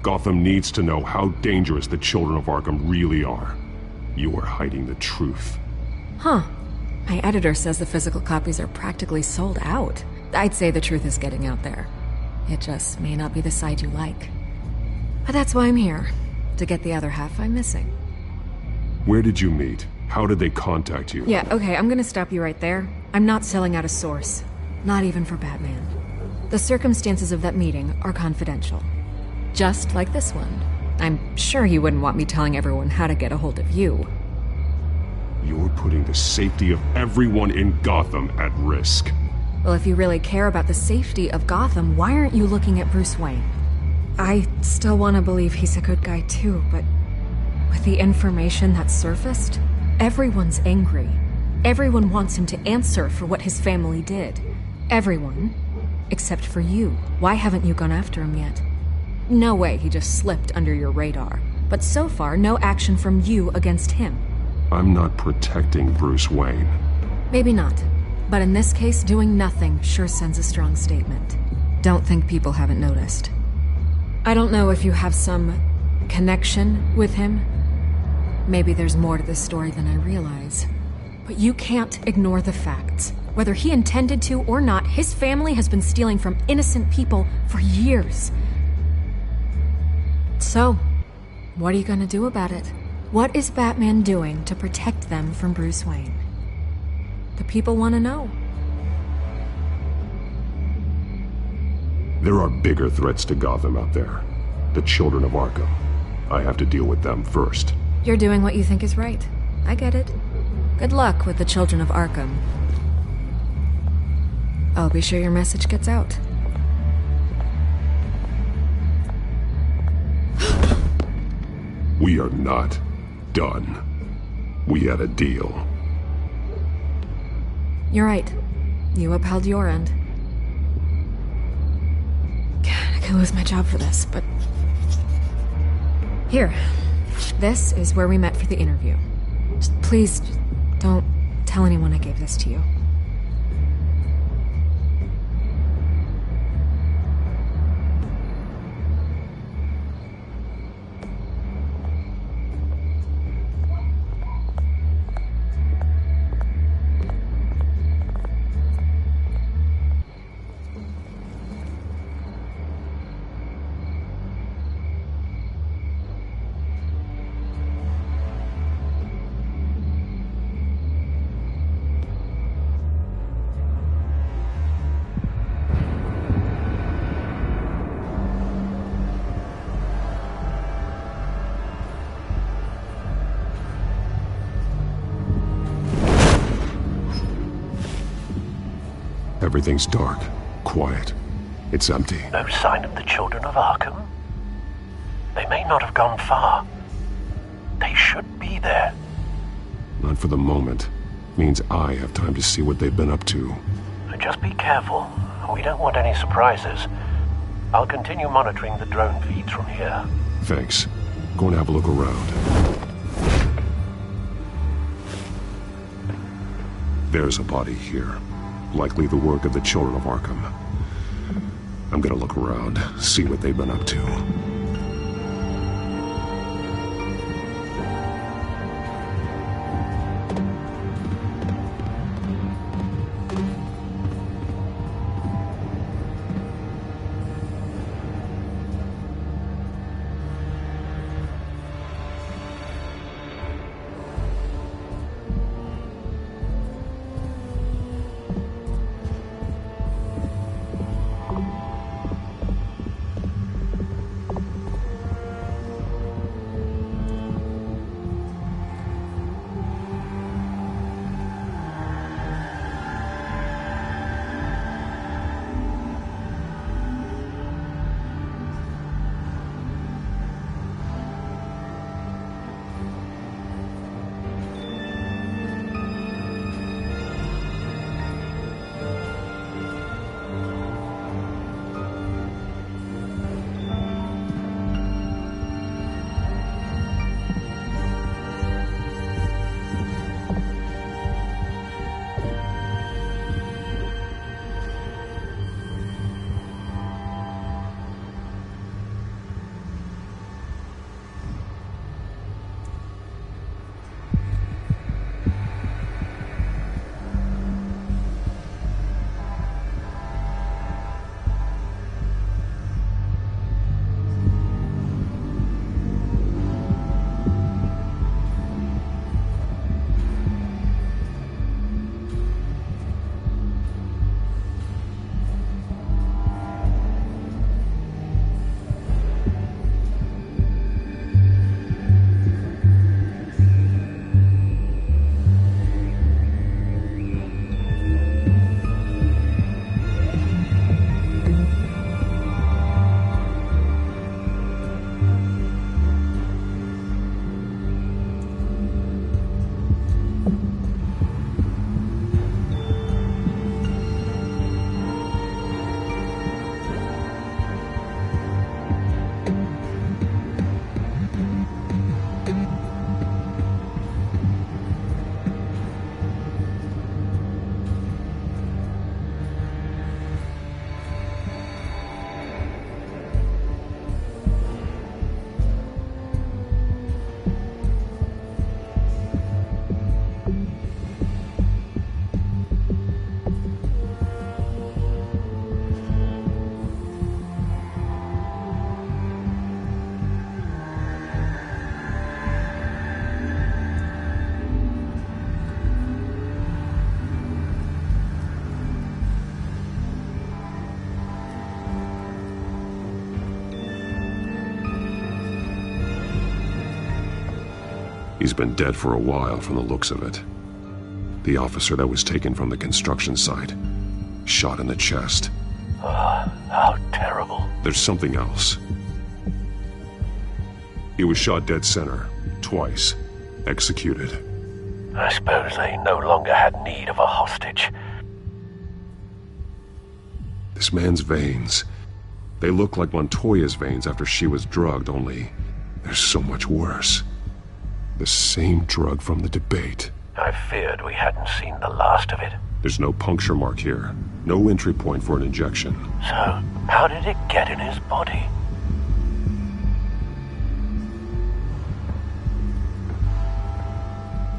Gotham needs to know how dangerous the Children of Arkham really are. You are hiding the truth. Huh. My editor says the physical copies are practically sold out. I'd say the truth is getting out there. It just may not be the side you like. But that's why I'm here, to get the other half I'm missing. Where did you meet? How did they contact you? Yeah, okay, I'm gonna stop you right there. I'm not selling out a source. Not even for Batman. The circumstances of that meeting are confidential. Just like this one. I'm sure you wouldn't want me telling everyone how to get a hold of you. You're putting the safety of everyone in Gotham at risk. Well, if you really care about the safety of Gotham, why aren't you looking at Bruce Wayne? I still want to believe he's a good guy too, but with the information that surfaced, everyone's angry. Everyone wants him to answer for what his family did. Everyone. Except for you. Why haven't you gone after him yet? No way he just slipped under your radar. But so far, no action from you against him. I'm not protecting Bruce Wayne. Maybe not. But in this case, doing nothing sure sends a strong statement. Don't think people haven't noticed. I don't know if you have some connection with him. Maybe there's more to this story than I realize. But you can't ignore the facts. Whether he intended to or not, his family has been stealing from innocent people for years. So, what are you gonna do about it? What is Batman doing to protect them from Bruce Wayne? The people want to know. There are bigger threats to Gotham out there. The children of Arkham. I have to deal with them first. You're doing what you think is right. I get it. Good luck with the children of Arkham. I'll be sure your message gets out. We are not done. We had a deal. You're right. You upheld your end. God, I could lose my job for this, but... Here. This is where we met for the interview. Please, don't tell anyone I gave this to you. Everything's dark, quiet. It's empty. No sign of the children of Arkham? They may not have gone far. They should be there. Not for the moment. Means I have time to see what they've been up to. Just be careful. We don't want any surprises. I'll continue monitoring the drone feeds from here. Thanks. Going to have a look around. There's a body here. Likely the work of the children of Arkham. I'm gonna look around, see what they've been up to. He's been dead for a while from the looks of it. The officer that was taken from the construction site. Shot in the chest. How terrible. There's something else. He was shot dead center. Twice. Executed. I suppose they no longer had need of a hostage. This man's veins. They look like Montoya's veins after she was drugged, only they're so much worse. The same drug from the debate. I feared we hadn't seen the last of it. There's no puncture mark here. No entry point for an injection. So, how did it get in his body?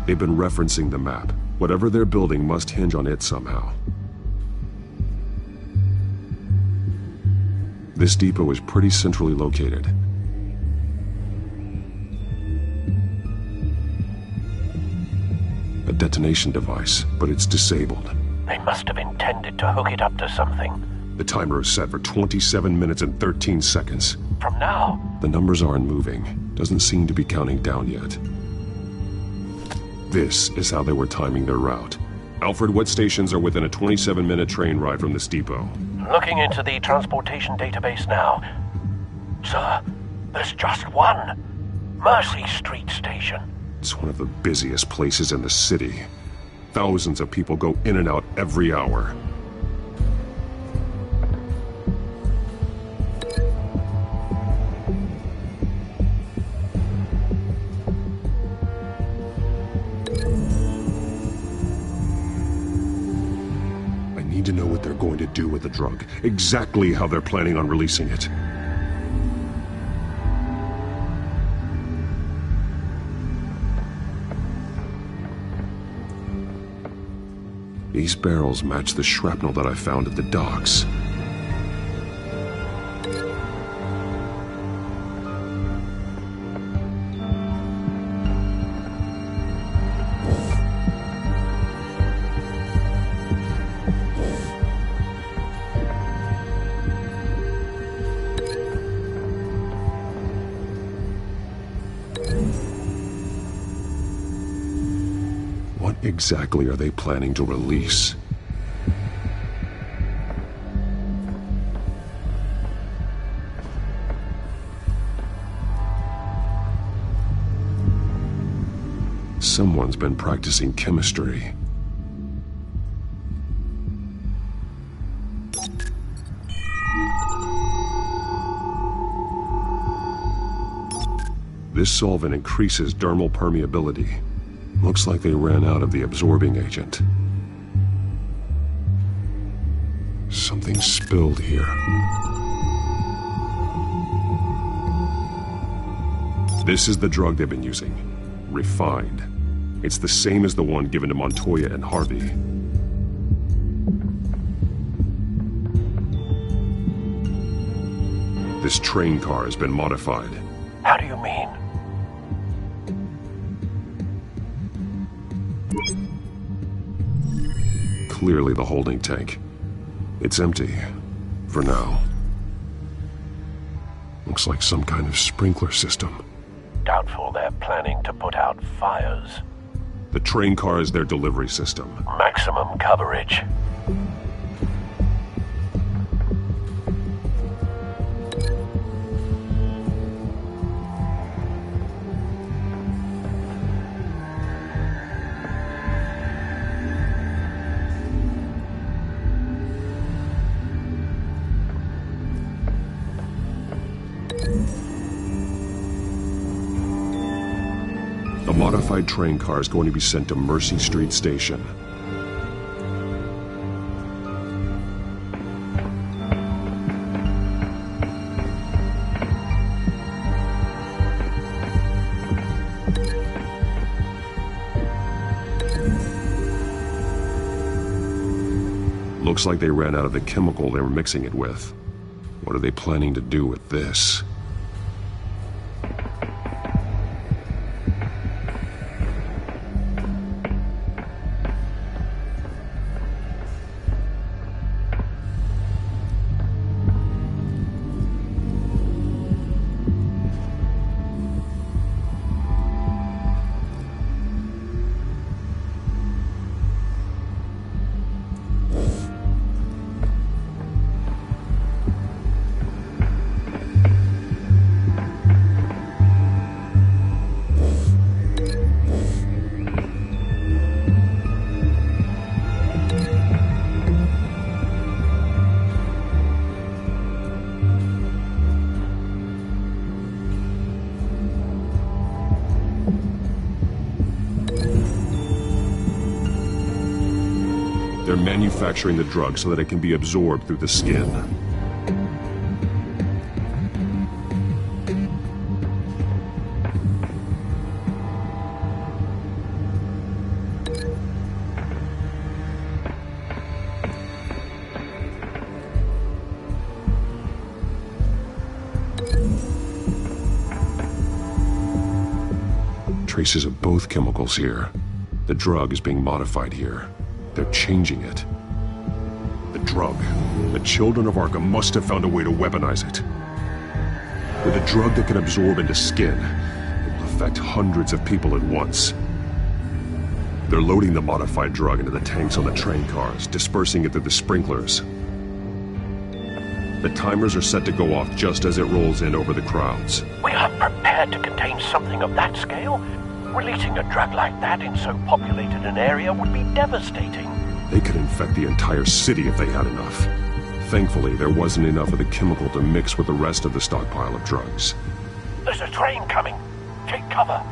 They've been referencing the map. Whatever they're building must hinge on it somehow. This depot is pretty centrally located. A detonation device, but it's disabled. They must have intended to hook it up to something. The timer is set for 27 minutes and 13 seconds. From now? The numbers aren't moving. Doesn't seem to be counting down yet. This is how they were timing their route. Alfred, what stations are within a 27-minute train ride from this depot? Looking into the transportation database now. Sir, there's just one. Mercy Street Station. It's one of the busiest places in the city. Thousands of people go in and out every hour. I need to know what they're going to do with the drug. Exactly how they're planning on releasing it. These barrels match the shrapnel that I found at the docks. What exactly are they planning to release? Someone's been practicing chemistry. This solvent increases dermal permeability. Looks like they ran out of the absorbing agent. Something spilled here. This is the drug they've been using. Refined. It's the same as the one given to Montoya and Harvey. This train car has been modified. How do you mean? Clearly the holding tank. It's empty. For now. Looks like some kind of sprinkler system. Doubtful they're planning to put out fires. The train car is their delivery system. Maximum coverage. The modified train car is going to be sent to Mercy Street Station. Looks like they ran out of the chemical they were mixing it with. What are they planning to do with this? manufacturing the drug so that it can be absorbed through the skin. Traces of both chemicals here. The drug is being modified here. They're changing it. The drug. The children of Arkham must have found a way to weaponize it. With a drug that can absorb into skin, it will affect hundreds of people at once. They're loading the modified drug into the tanks on the train cars, dispersing it through the sprinklers. The timers are set to go off just as it rolls in over the crowds. We are prepared to contain something of that scale? Releasing a drug like that in so populated an area would be devastating. They could infect the entire city if they had enough. Thankfully, there wasn't enough of the chemical to mix with the rest of the stockpile of drugs. There's a train coming. Take cover.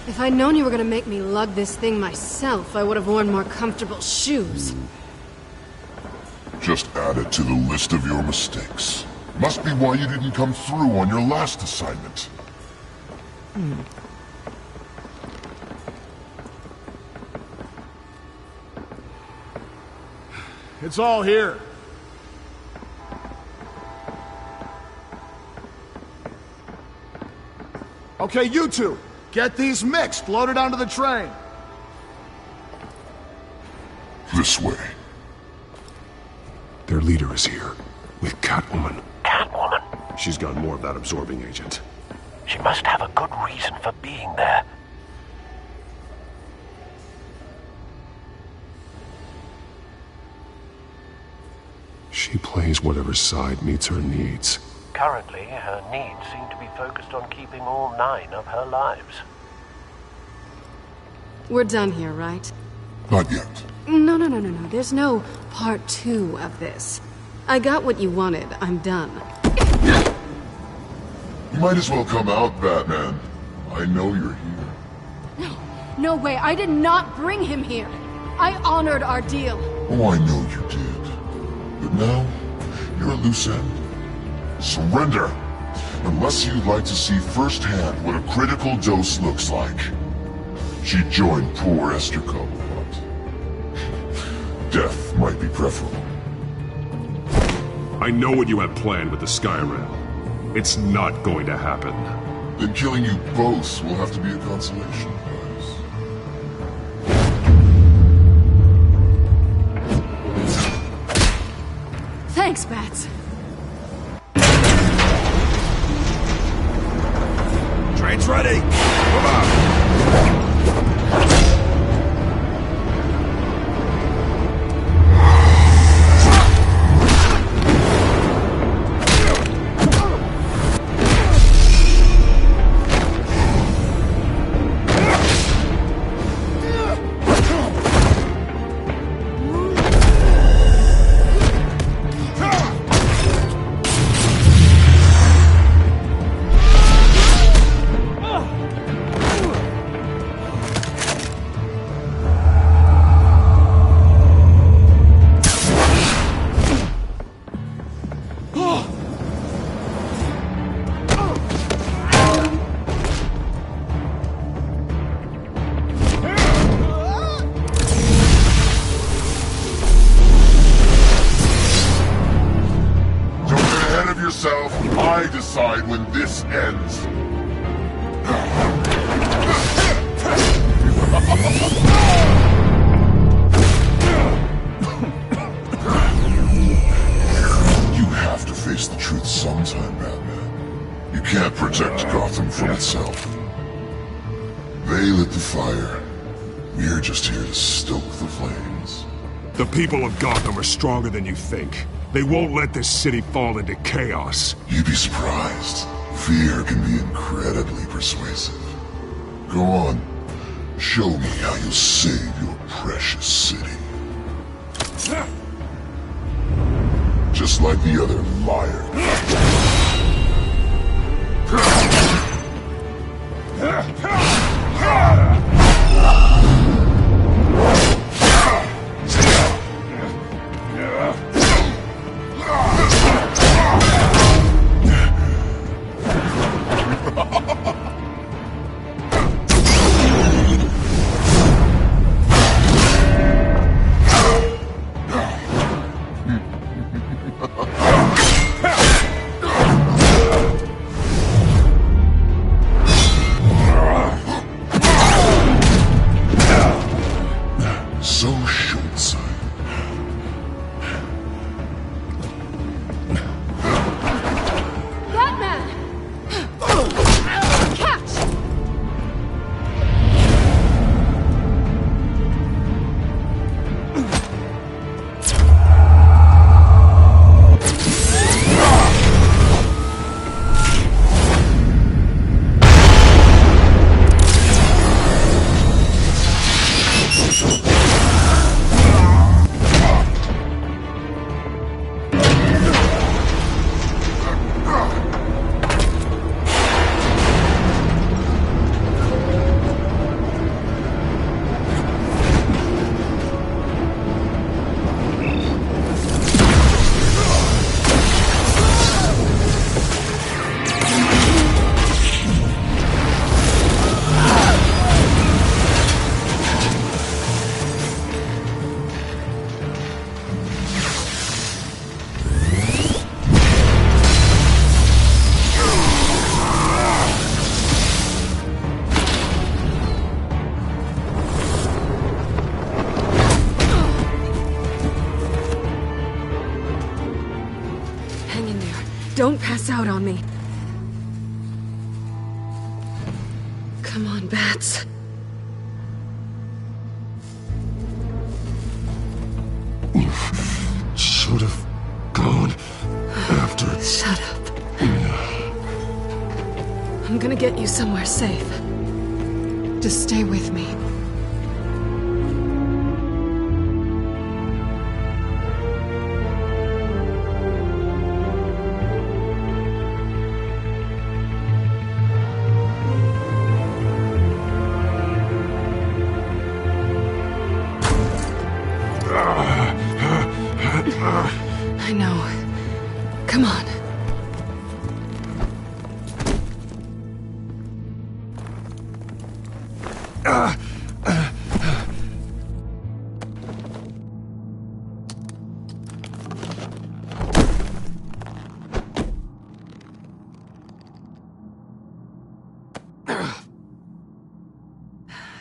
If I'd known you were gonna make me lug this thing myself, I would have worn more comfortable shoes. Just add it to the list of your mistakes. Must be why you didn't come through on your last assignment. It's all here. Okay, you two. Get these mixed, loaded onto the train. This way. Their leader is here, with Catwoman. Catwoman? She's got more of that absorbing agent. She must have a good reason for being there. She plays whatever side meets her needs. Currently, her needs seem to be focused on keeping all 9 of her lives. We're done here, right? Not yet. No. There's no part 2 of this. I got what you wanted. I'm done. You might as well come out, Batman. I know you're here. No way. I did not bring him here. I honored our deal. Oh, I know you did. But now, you're a loose end. Surrender! Unless you'd like to see firsthand what a critical dose looks like. She joined poor Esther Cobblepot. Death might be preferable. I know what you have planned with the Skyrail. It's not going to happen. Then killing you both will have to be a consolation prize. Thanks, Bats. Train's ready. Come on. I decide when this ends. You have to face the truth sometime, Batman. You can't protect Gotham from itself. They lit the fire. We're just here to stoke the flames. The people of Gotham are stronger than you think. They won't let this city fall into chaos. You'd be surprised. Fear can be incredibly persuasive. Go on. Show me how you'll save your precious city. Just like the other liar. Don't pass out on me. Come on, Bats. You should have gone after... Shut up. I'm gonna get you somewhere safe. Just stay with me. I know. Come on.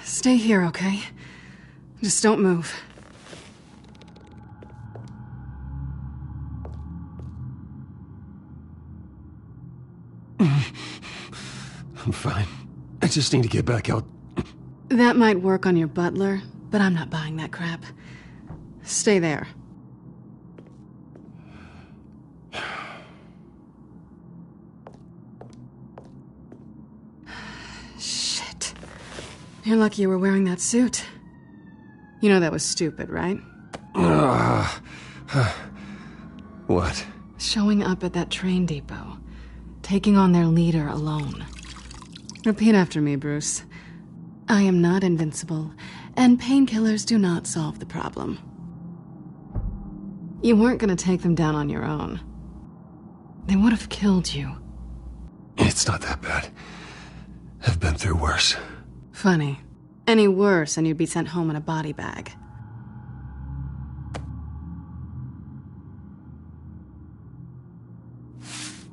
Stay here, okay? Just don't move. I'm fine. I just need to get back out. That might work on your butler, but I'm not buying that crap. Stay there. Shit. You're lucky you were wearing that suit. You know that was stupid, right? What? Showing up at that train depot. Taking on their leader alone. Repeat after me, Bruce. I am not invincible, and painkillers do not solve the problem. You weren't gonna take them down on your own. They would have killed you. It's not that bad. I've been through worse. Funny. Any worse and you'd be sent home in a body bag.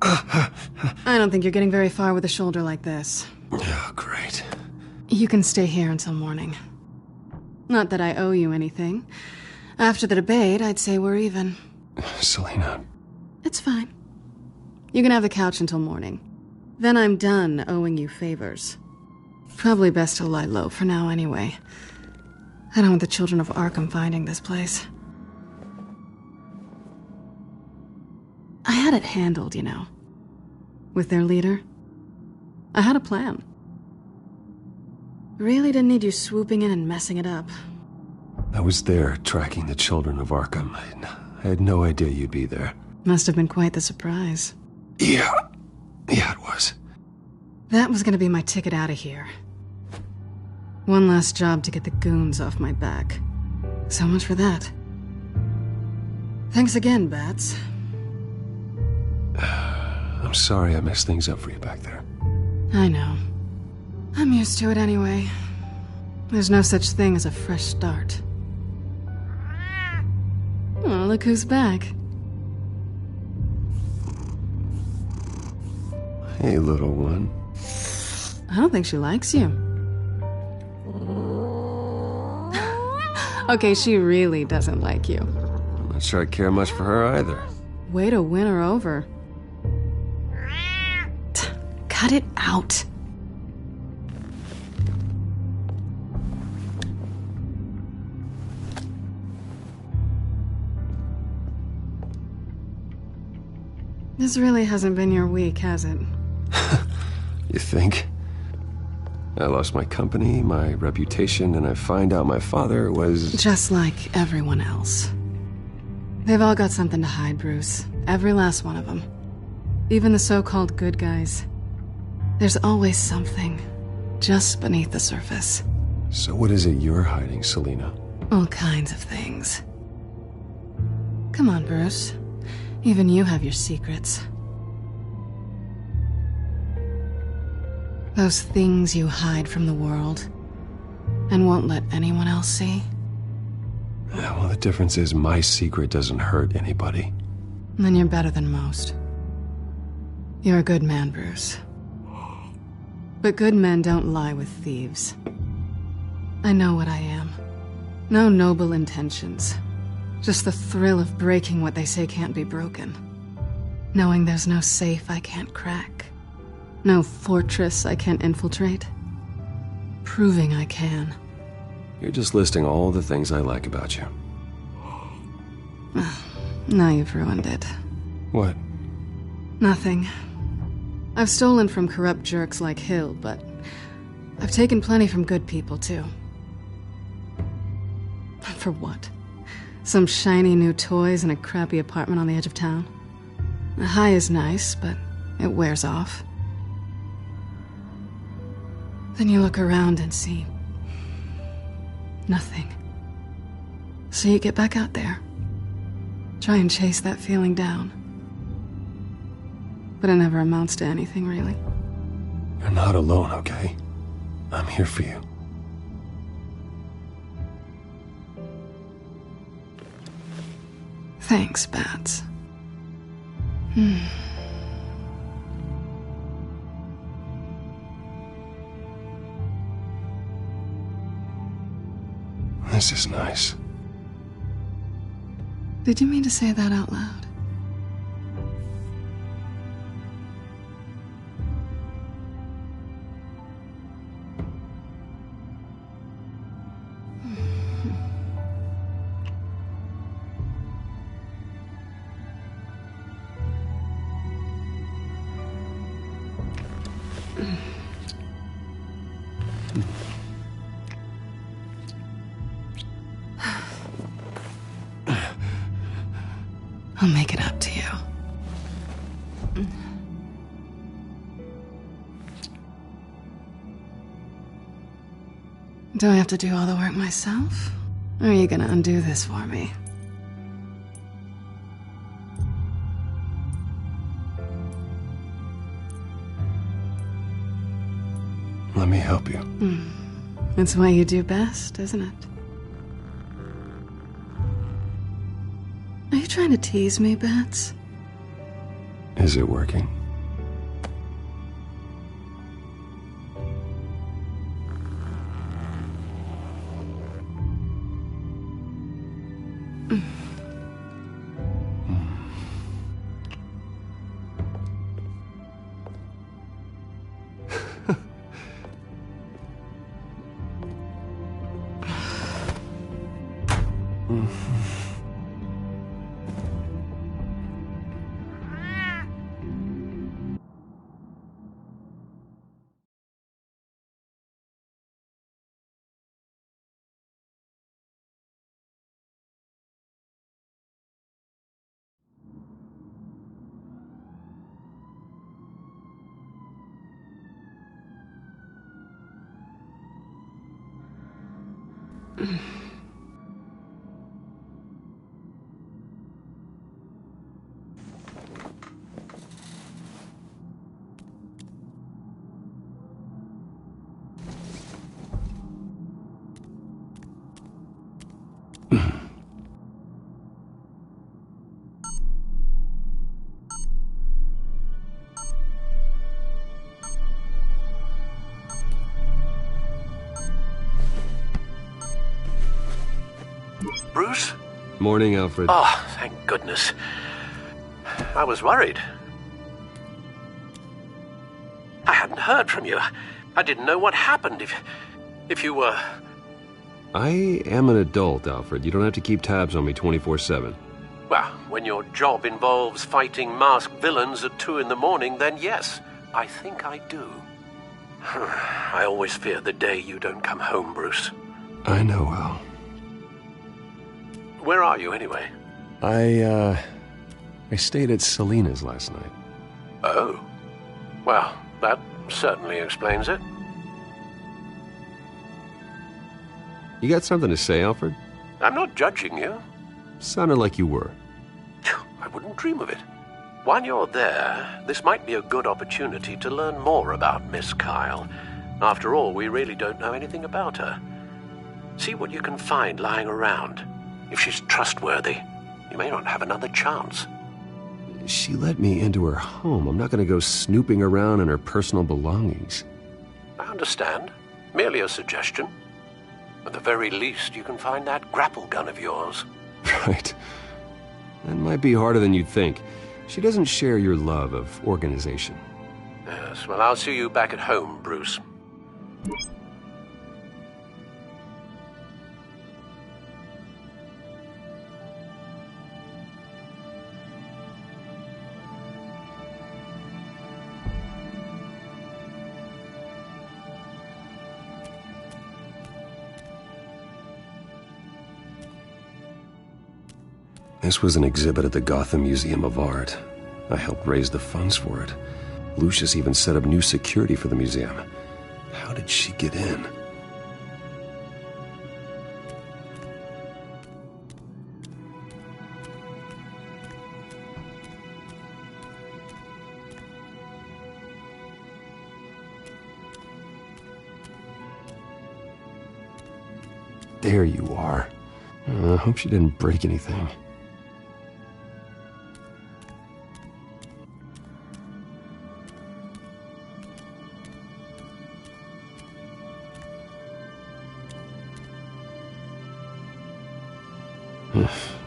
I don't think you're getting very far with a shoulder like this. Oh, great. You can stay here until morning. Not that I owe you anything. After the debate, I'd say we're even. Selena. It's fine. You can have the couch until morning. Then I'm done owing you favors. Probably best to lie low for now anyway. I don't want the children of Arkham finding this place. I had it handled, you know. With their leader, I had a plan. Really didn't need you swooping in and messing it up. I was there tracking the children of Arkham. I had no idea you'd be there. Must have been quite the surprise. Yeah, it was. That was gonna be my ticket out of here. One last job to get the goons off my back. So much for that. Thanks again, Bats. I'm sorry I messed things up for you back there. I know. I'm used to it anyway. There's no such thing as a fresh start. Oh, look who's back. Hey, little one. I don't think she likes you. Okay, she really doesn't like you. I'm not sure I care much for her either. Way to win her over. Cut it out. This really hasn't been your week, has it? You think? I lost my company, my reputation, and I find out my father was... Just like everyone else. They've all got something to hide, Bruce. Every last one of them. Even the so-called good guys. There's always something just beneath the surface. So what is it you're hiding, Selina? All kinds of things. Come on, Bruce. Even you have your secrets. Those things you hide from the world and won't let anyone else see. Yeah, well, the difference is my secret doesn't hurt anybody. Then you're better than most. You're a good man, Bruce. But good men don't lie with thieves. I know what I am. No noble intentions. Just the thrill of breaking what they say can't be broken. Knowing there's no safe I can't crack. No fortress I can't infiltrate. Proving I can. You're just listing all the things I like about you. Now you've ruined it. What? Nothing. I've stolen from corrupt jerks like Hill, but I've taken plenty from good people, too. For what? Some shiny new toys and a crappy apartment on the edge of town? A high is nice, but it wears off. Then you look around and see nothing. So you get back out there. Try and chase that feeling down. But it never amounts to anything, really. You're not alone, okay? I'm here for you. Thanks, Bats. This is nice. Did you mean to say that out loud? I'll make it up to you. Do I have to do all the work myself? Or are you gonna undo this for me? Let me help you. It's what you do best, isn't it? Are you trying to tease me, Bats? Is it working? Bruce? Morning, Alfred. Oh, thank goodness. I was worried. I hadn't heard from you. I didn't know what happened if you were... I am an adult, Alfred. You don't have to keep tabs on me 24/7. Well, when your job involves fighting masked villains at 2 in the morning, then yes, I think I do. I always fear the day you don't come home, Bruce. I know, Al. Where are you, anyway? I stayed at Selena's last night. Oh. Well, that certainly explains it. You got something to say, Alfred? I'm not judging you. Sounded like you were. I wouldn't dream of it. While you're there, this might be a good opportunity to learn more about Miss Kyle. After all, we really don't know anything about her. See what you can find lying around. If she's trustworthy, you may not have another chance. She let me into her home. I'm not going to go snooping around in her personal belongings. I understand. Merely a suggestion. At the very least, you can find that grapple gun of yours. Right. That might be harder than you'd think. She doesn't share your love of organization. Yes, well, I'll see you back at home, Bruce. This was an exhibit at the Gotham Museum of Art. I helped raise the funds for it. Lucius even set up new security for the museum. How did she get in? There you are. I hope she didn't break anything.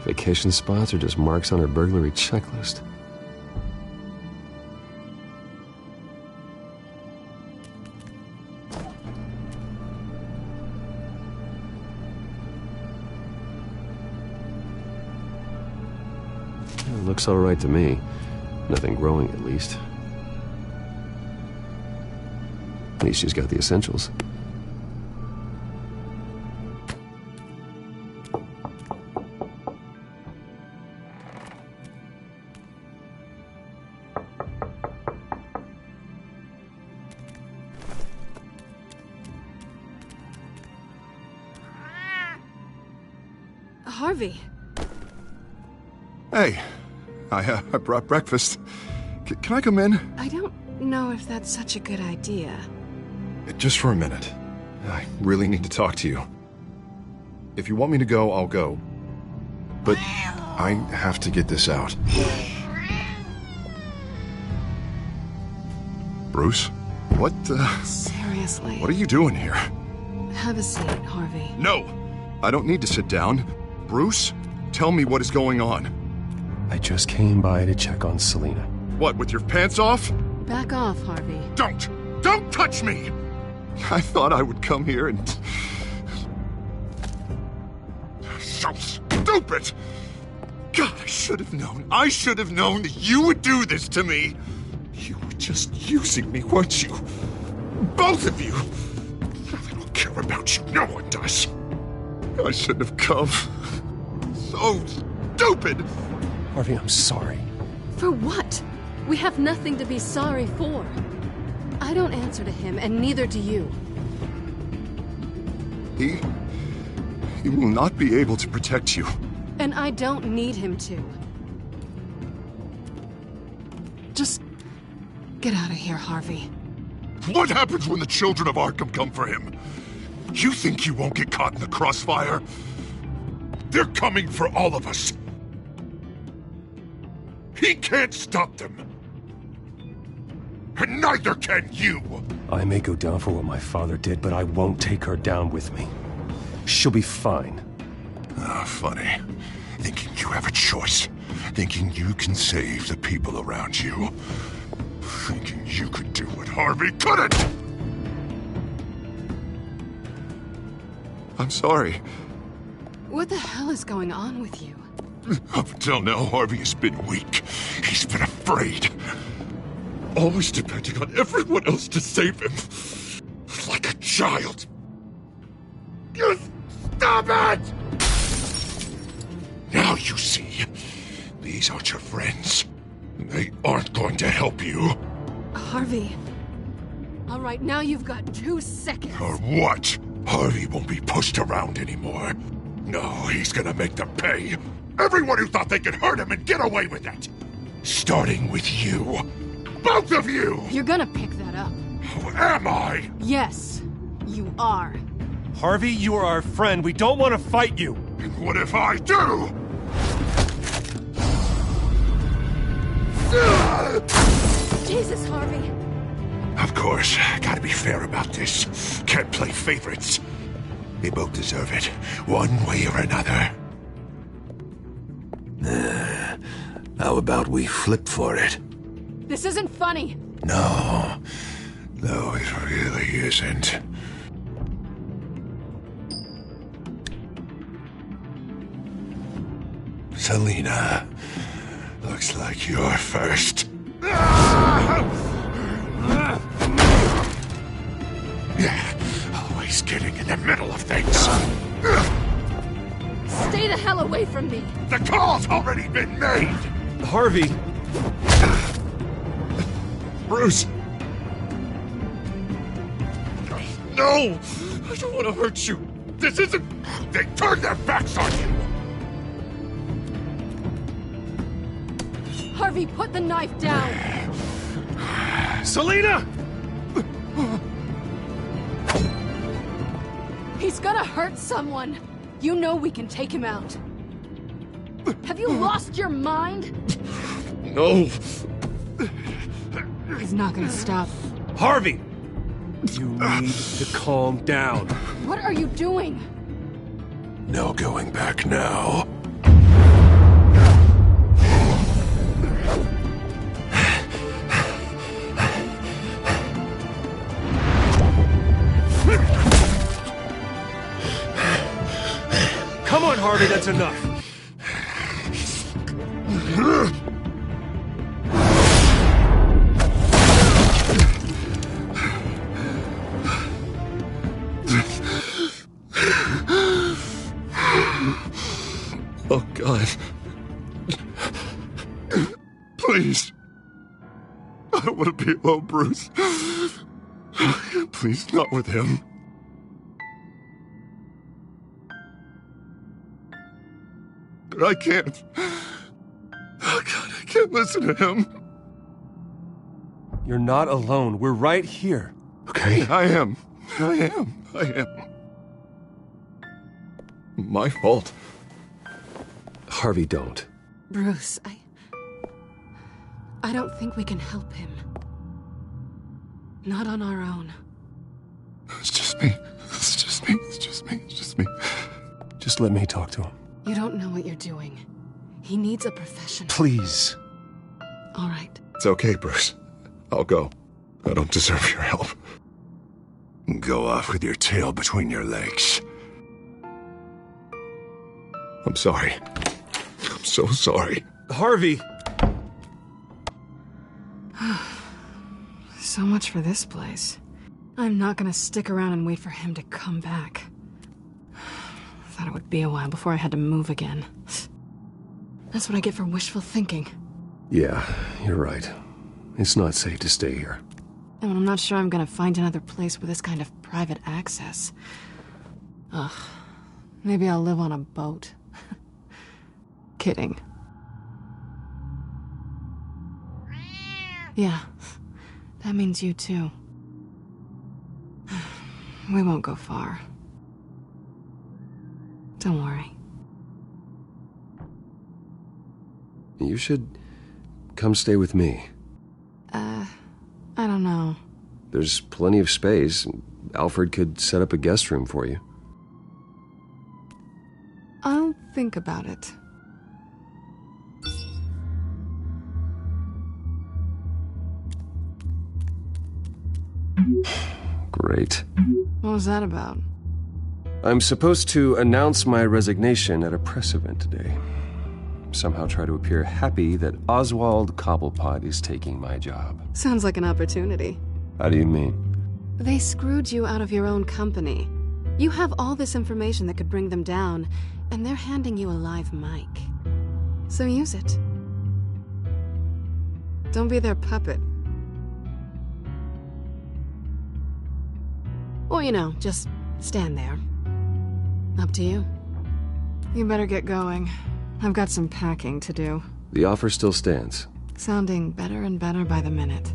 Vacation spots are just marks on her burglary checklist. It looks all right to me. Nothing growing, at least. At least she's got the essentials. Harvey. Hey, I brought breakfast. Can I come in? I don't know if that's such a good idea. Just for a minute. I really need to talk to you. If you want me to go, I'll go. But I have to get this out. Bruce? What Seriously. What are you doing here? Have a seat, Harvey. No! I don't need to sit down. Bruce, tell me what is going on. I just came by to check on Selena. What, with your pants off? Back off, Harvey. Don't! Don't touch me! I thought I would come here and... So stupid! God, I should have known. I should have known that you would do this to me. You were just using me, weren't you? Both of you! I don't care about you. No one does. I shouldn't have come. So stupid! Harvey, I'm sorry. For what? We have nothing to be sorry for. I don't answer to him, and neither do you. He will not be able to protect you. And I don't need him to. Just get out of here, Harvey. What happens when the children of Arkham come for him? You think you won't get caught in the crossfire? They're coming for all of us. He can't stop them. And neither can you! I may go down for what my father did, but I won't take her down with me. She'll be fine. Ah, funny. Thinking you have a choice. Thinking you can save the people around you. Thinking you could do what Harvey couldn't! I'm sorry. What the hell is going on with you? Up until now, Harvey has been weak. He's been afraid. Always depending on everyone else to save him. Like a child. You stop it! Now you see. These aren't your friends. They aren't going to help you. Harvey. All right, now you've got 2 seconds. Or what? Harvey won't be pushed around anymore. No, he's gonna make them pay. Everyone who thought they could hurt him and get away with it. Starting with you. Both of you! You're gonna pick that up. Oh, am I? Yes, you are. Harvey, you are our friend. We don't want to fight you. And what if I do? Jesus, Harvey. Of course, gotta be fair about this. Can't play favorites. They both deserve it, one way or another. How about we flip for it? This isn't funny. No, it really isn't. Selina, looks like you're first. Yeah, always getting in the middle of things. Stay the hell away from me. The call's already been made. Harvey. Bruce. No, I don't want to hurt you. This isn't... They turned their backs on you. Harvey, put the knife down. Selina! He's gonna hurt someone. You know we can take him out. Have you lost your mind? No. He's not gonna stop. Harvey! You need to calm down. What are you doing? No going back now. Come on, Harvey, that's enough. Oh, God. Please. I don't want to be alone, Bruce. Please, not with him. But I can't. Oh, God, I can't listen to him. You're not alone. We're right here. Okay? I am. My fault. Harvey, don't. Bruce, I don't think we can help him. Not on our own. It's just me. Just let me talk to him. You don't know what you're doing. He needs a professional. Please. All right. It's okay, Bruce. I'll go. I don't deserve your help. Go off with your tail between your legs. I'm sorry. I'm so sorry. Harvey! So much for this place. I'm not gonna stick around and wait for him to come back. Thought it would be a while before I had to move again. That's what I get for wishful thinking. Yeah, you're right. It's not safe to stay here. And I'm not sure I'm gonna find another place with this kind of private access. Ugh. Maybe I'll live on a boat. Kidding. Yeah, that means you too. We won't go far. Don't worry. You should come stay with me. I don't know. There's plenty of space. Alfred could set up a guest room for you. I'll think about it. Great. What was that about? I'm supposed to announce my resignation at a press event today. Somehow try to appear happy that Oswald Cobblepot is taking my job. Sounds like an opportunity. How do you mean? They screwed you out of your own company. You have all this information that could bring them down, and they're handing you a live mic. So use it. Don't be their puppet. Or, you know, just stand there. Up to you. You better get going. I've got some packing to do. The offer still stands. Sounding better and better by the minute.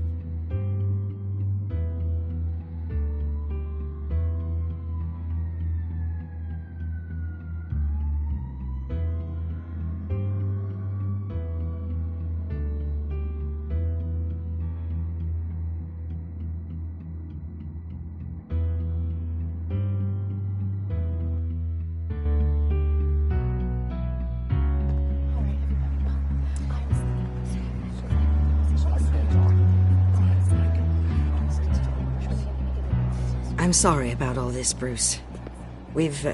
I'm sorry about all this, Bruce. We've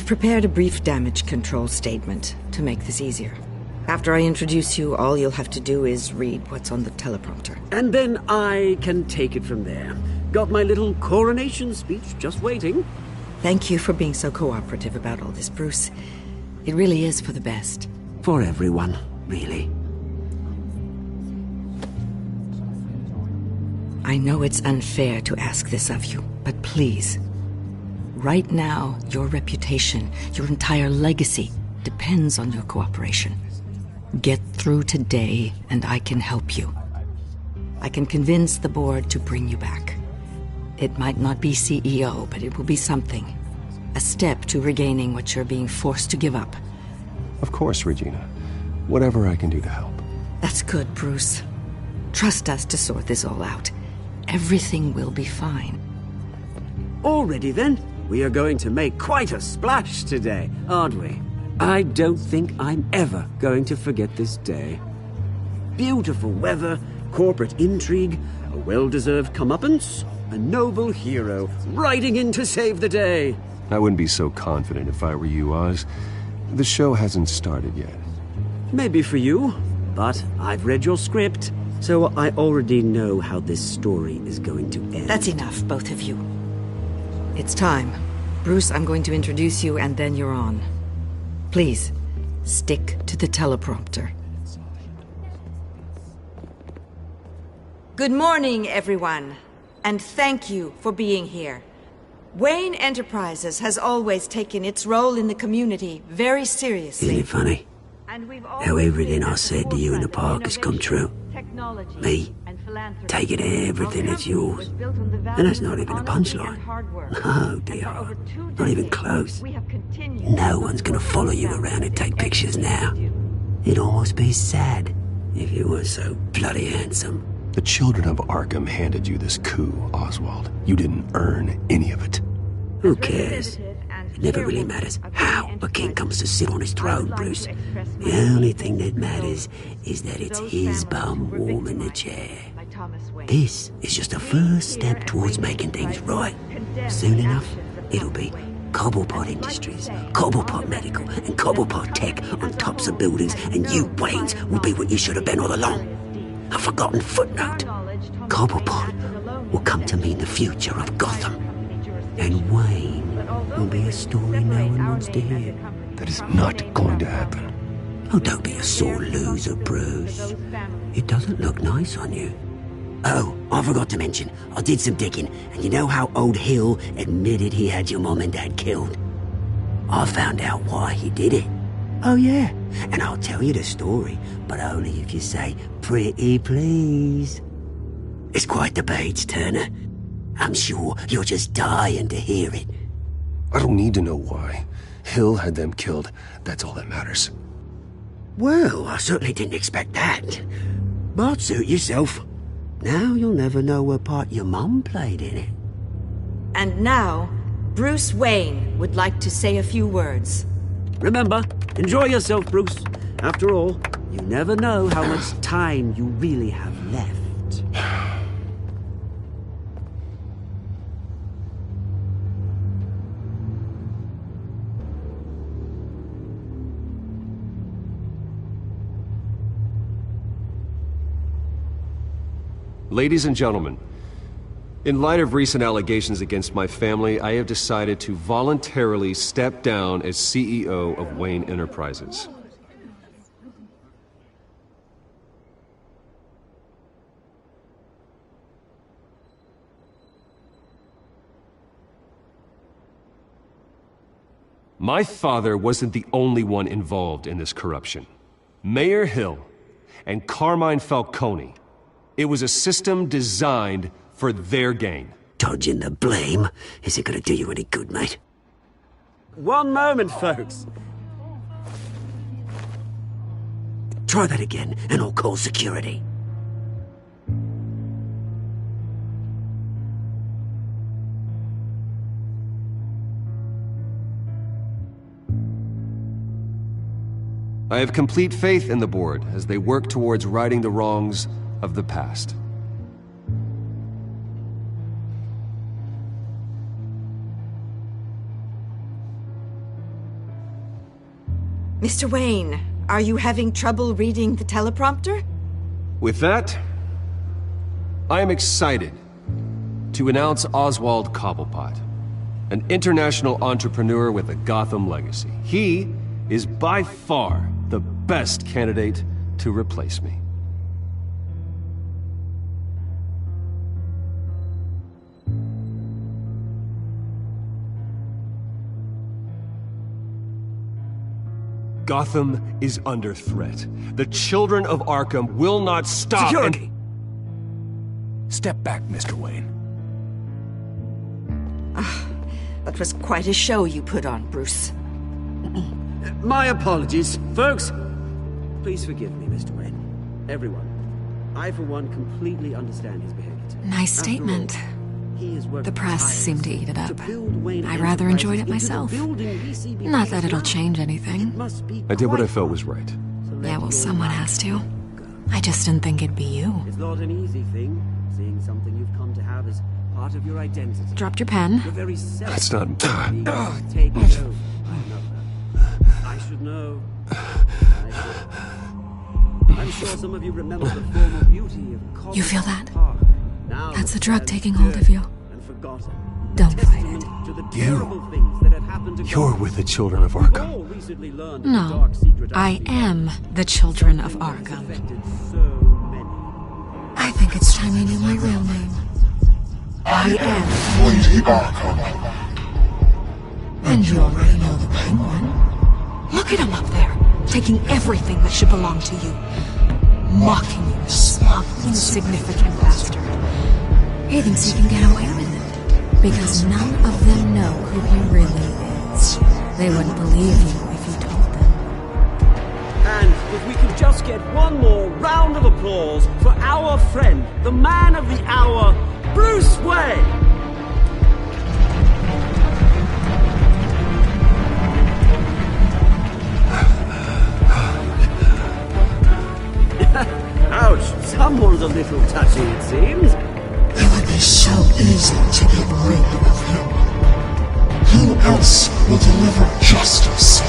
prepared a brief damage control statement to make this easier. After I introduce you, all you'll have to do is read what's on the teleprompter. And then I can take it from there. Got my little coronation speech just waiting. Thank you for being so cooperative about all this, Bruce. It really is for the best. For everyone, really. I know it's unfair to ask this of you, but please. Right now, your reputation, your entire legacy, depends on your cooperation. Get through today, and I can help you. I can convince the board to bring you back. It might not be CEO, but it will be something. A step to regaining what you're being forced to give up. Of course, Regina. Whatever I can do to help. That's good, Bruce. Trust us to sort this all out. Everything will be fine. Already then, we are going to make quite a splash today, aren't we? I don't think I'm ever going to forget this day. Beautiful weather, corporate intrigue, a well-deserved comeuppance, a noble hero riding in to save the day. I wouldn't be so confident if I were you, Oz. The show hasn't started yet. Maybe for you, but I've read your script. So I already know how this story is going to end. That's enough, both of you. It's time. Bruce, I'm going to introduce you, and then you're on. Please, stick to the teleprompter. Good morning, everyone, and thank you for being here. Wayne Enterprises has always taken its role in the community very seriously. Isn't it funny? How everything I said to you in the park has come true. Me, taking everything that's yours. And that's not even a punchline. No, dear. Not even close. No one's gonna follow you around and take pictures now. It'd almost be sad if you were so bloody handsome. The children of Arkham handed you this coup, Oswald. You didn't earn any of it. Who cares? It never really matters how a king comes to sit on his throne, Bruce. The only thing that matters is that it's his bum warm in the chair. This is just a first step towards making things right. Soon enough, it'll be Cobblepot Industries, Cobblepot Medical, and Cobblepot Tech on tops of buildings, and you, Waynes, will be what you should have been all along. A forgotten footnote. Cobblepot will come to mean the future of Gotham. And Wayne will be a story no one wants to hear. That is not going to happen. Oh, don't be a sore loser, Bruce. It doesn't look nice on you. Oh, I forgot to mention, I did some digging, and you know how old Hill admitted he had your mom and dad killed? I found out why he did it. Oh yeah, and I'll tell you the story, but only if you say, pretty please. It's quite the page, Turner. I'm sure you're just dying to hear it. I don't need to know why. Hill had them killed. That's all that matters. Well, I certainly didn't expect that. But suit yourself. Now you'll never know what part your mum played in it. And now, Bruce Wayne would like to say a few words. Remember, enjoy yourself, Bruce. After all, you never know how much time you really have left. Ladies and gentlemen, in light of recent allegations against my family, I have decided to voluntarily step down as CEO of Wayne Enterprises. My father wasn't the only one involved in this corruption. Mayor Hill and Carmine Falcone. It was a system designed for their gain. Dodging the blame isn't gonna do you any good, mate. One moment, folks. Try that again, and I'll call security. I have complete faith in the board as they work towards righting the wrongs of the past. Mr. Wayne, are you having trouble reading the teleprompter? With that, I am excited to announce Oswald Cobblepot, an international entrepreneur with a Gotham legacy. He is by far the best candidate to replace me. Gotham is under threat. The children of Arkham will not stop. Security! Step back, Mr. Wayne. That was quite a show you put on, Bruce. My apologies, folks. Please forgive me, Mr. Wayne. Everyone. I, for one, completely understand his behavior today. Nice statement. The press seemed to eat it up. I rather enjoyed it myself. Not that it'll change anything. I did what I felt was right. Yeah, well, someone has to. I just didn't think it'd be you. It's not an easy thing, seeing something you've come to have as part of your identity. Dropped your pen. That's not... Take it over. I should know. I'm sure some of you remember the former beauty of... You feel that? That's the drug taking hold of you. Don't fight it. You're with the children of Arkham. No, I am the children of Arkham. I think it's time you knew my real name. I am Lady Arkham. And you already know the Penguin. Look at him up there, taking everything that should belong to you. Mocking you, smug, insignificant bastard. He thinks he can get away with it, because none of them know who he really is. They wouldn't believe you if you told them. And if we could just get one more round of applause for our friend, the man of the hour, Bruce Wayne! Ouch, someone's a little touchy, it seems. It would be so easy to get rid of him. Who else will deliver justice?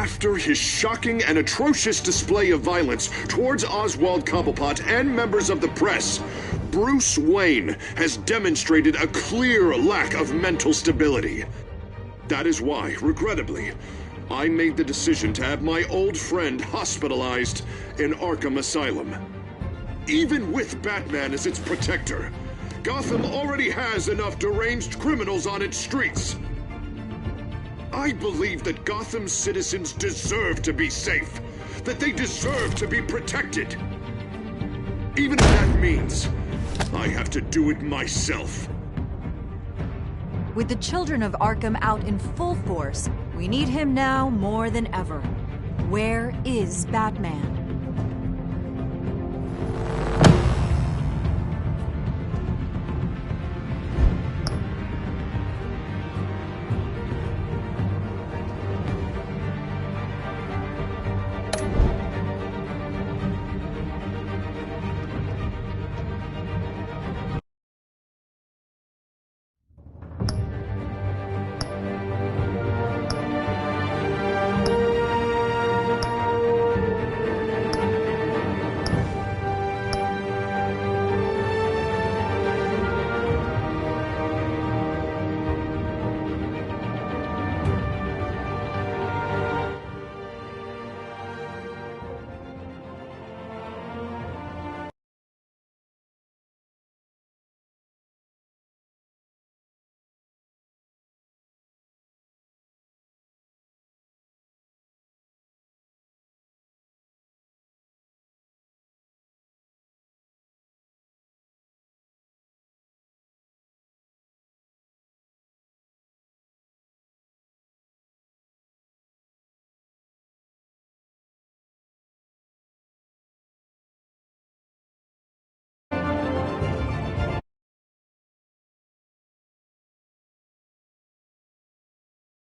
After his shocking and atrocious display of violence towards Oswald Cobblepot and members of the press, Bruce Wayne has demonstrated a clear lack of mental stability. That is why, regrettably, I made the decision to have my old friend hospitalized in Arkham Asylum. Even with Batman as its protector, Gotham already has enough deranged criminals on its streets. I believe that Gotham's citizens deserve to be safe, that they deserve to be protected. Even if that means I have to do it myself. With the children of Arkham out in full force, we need him now more than ever. Where is Batman?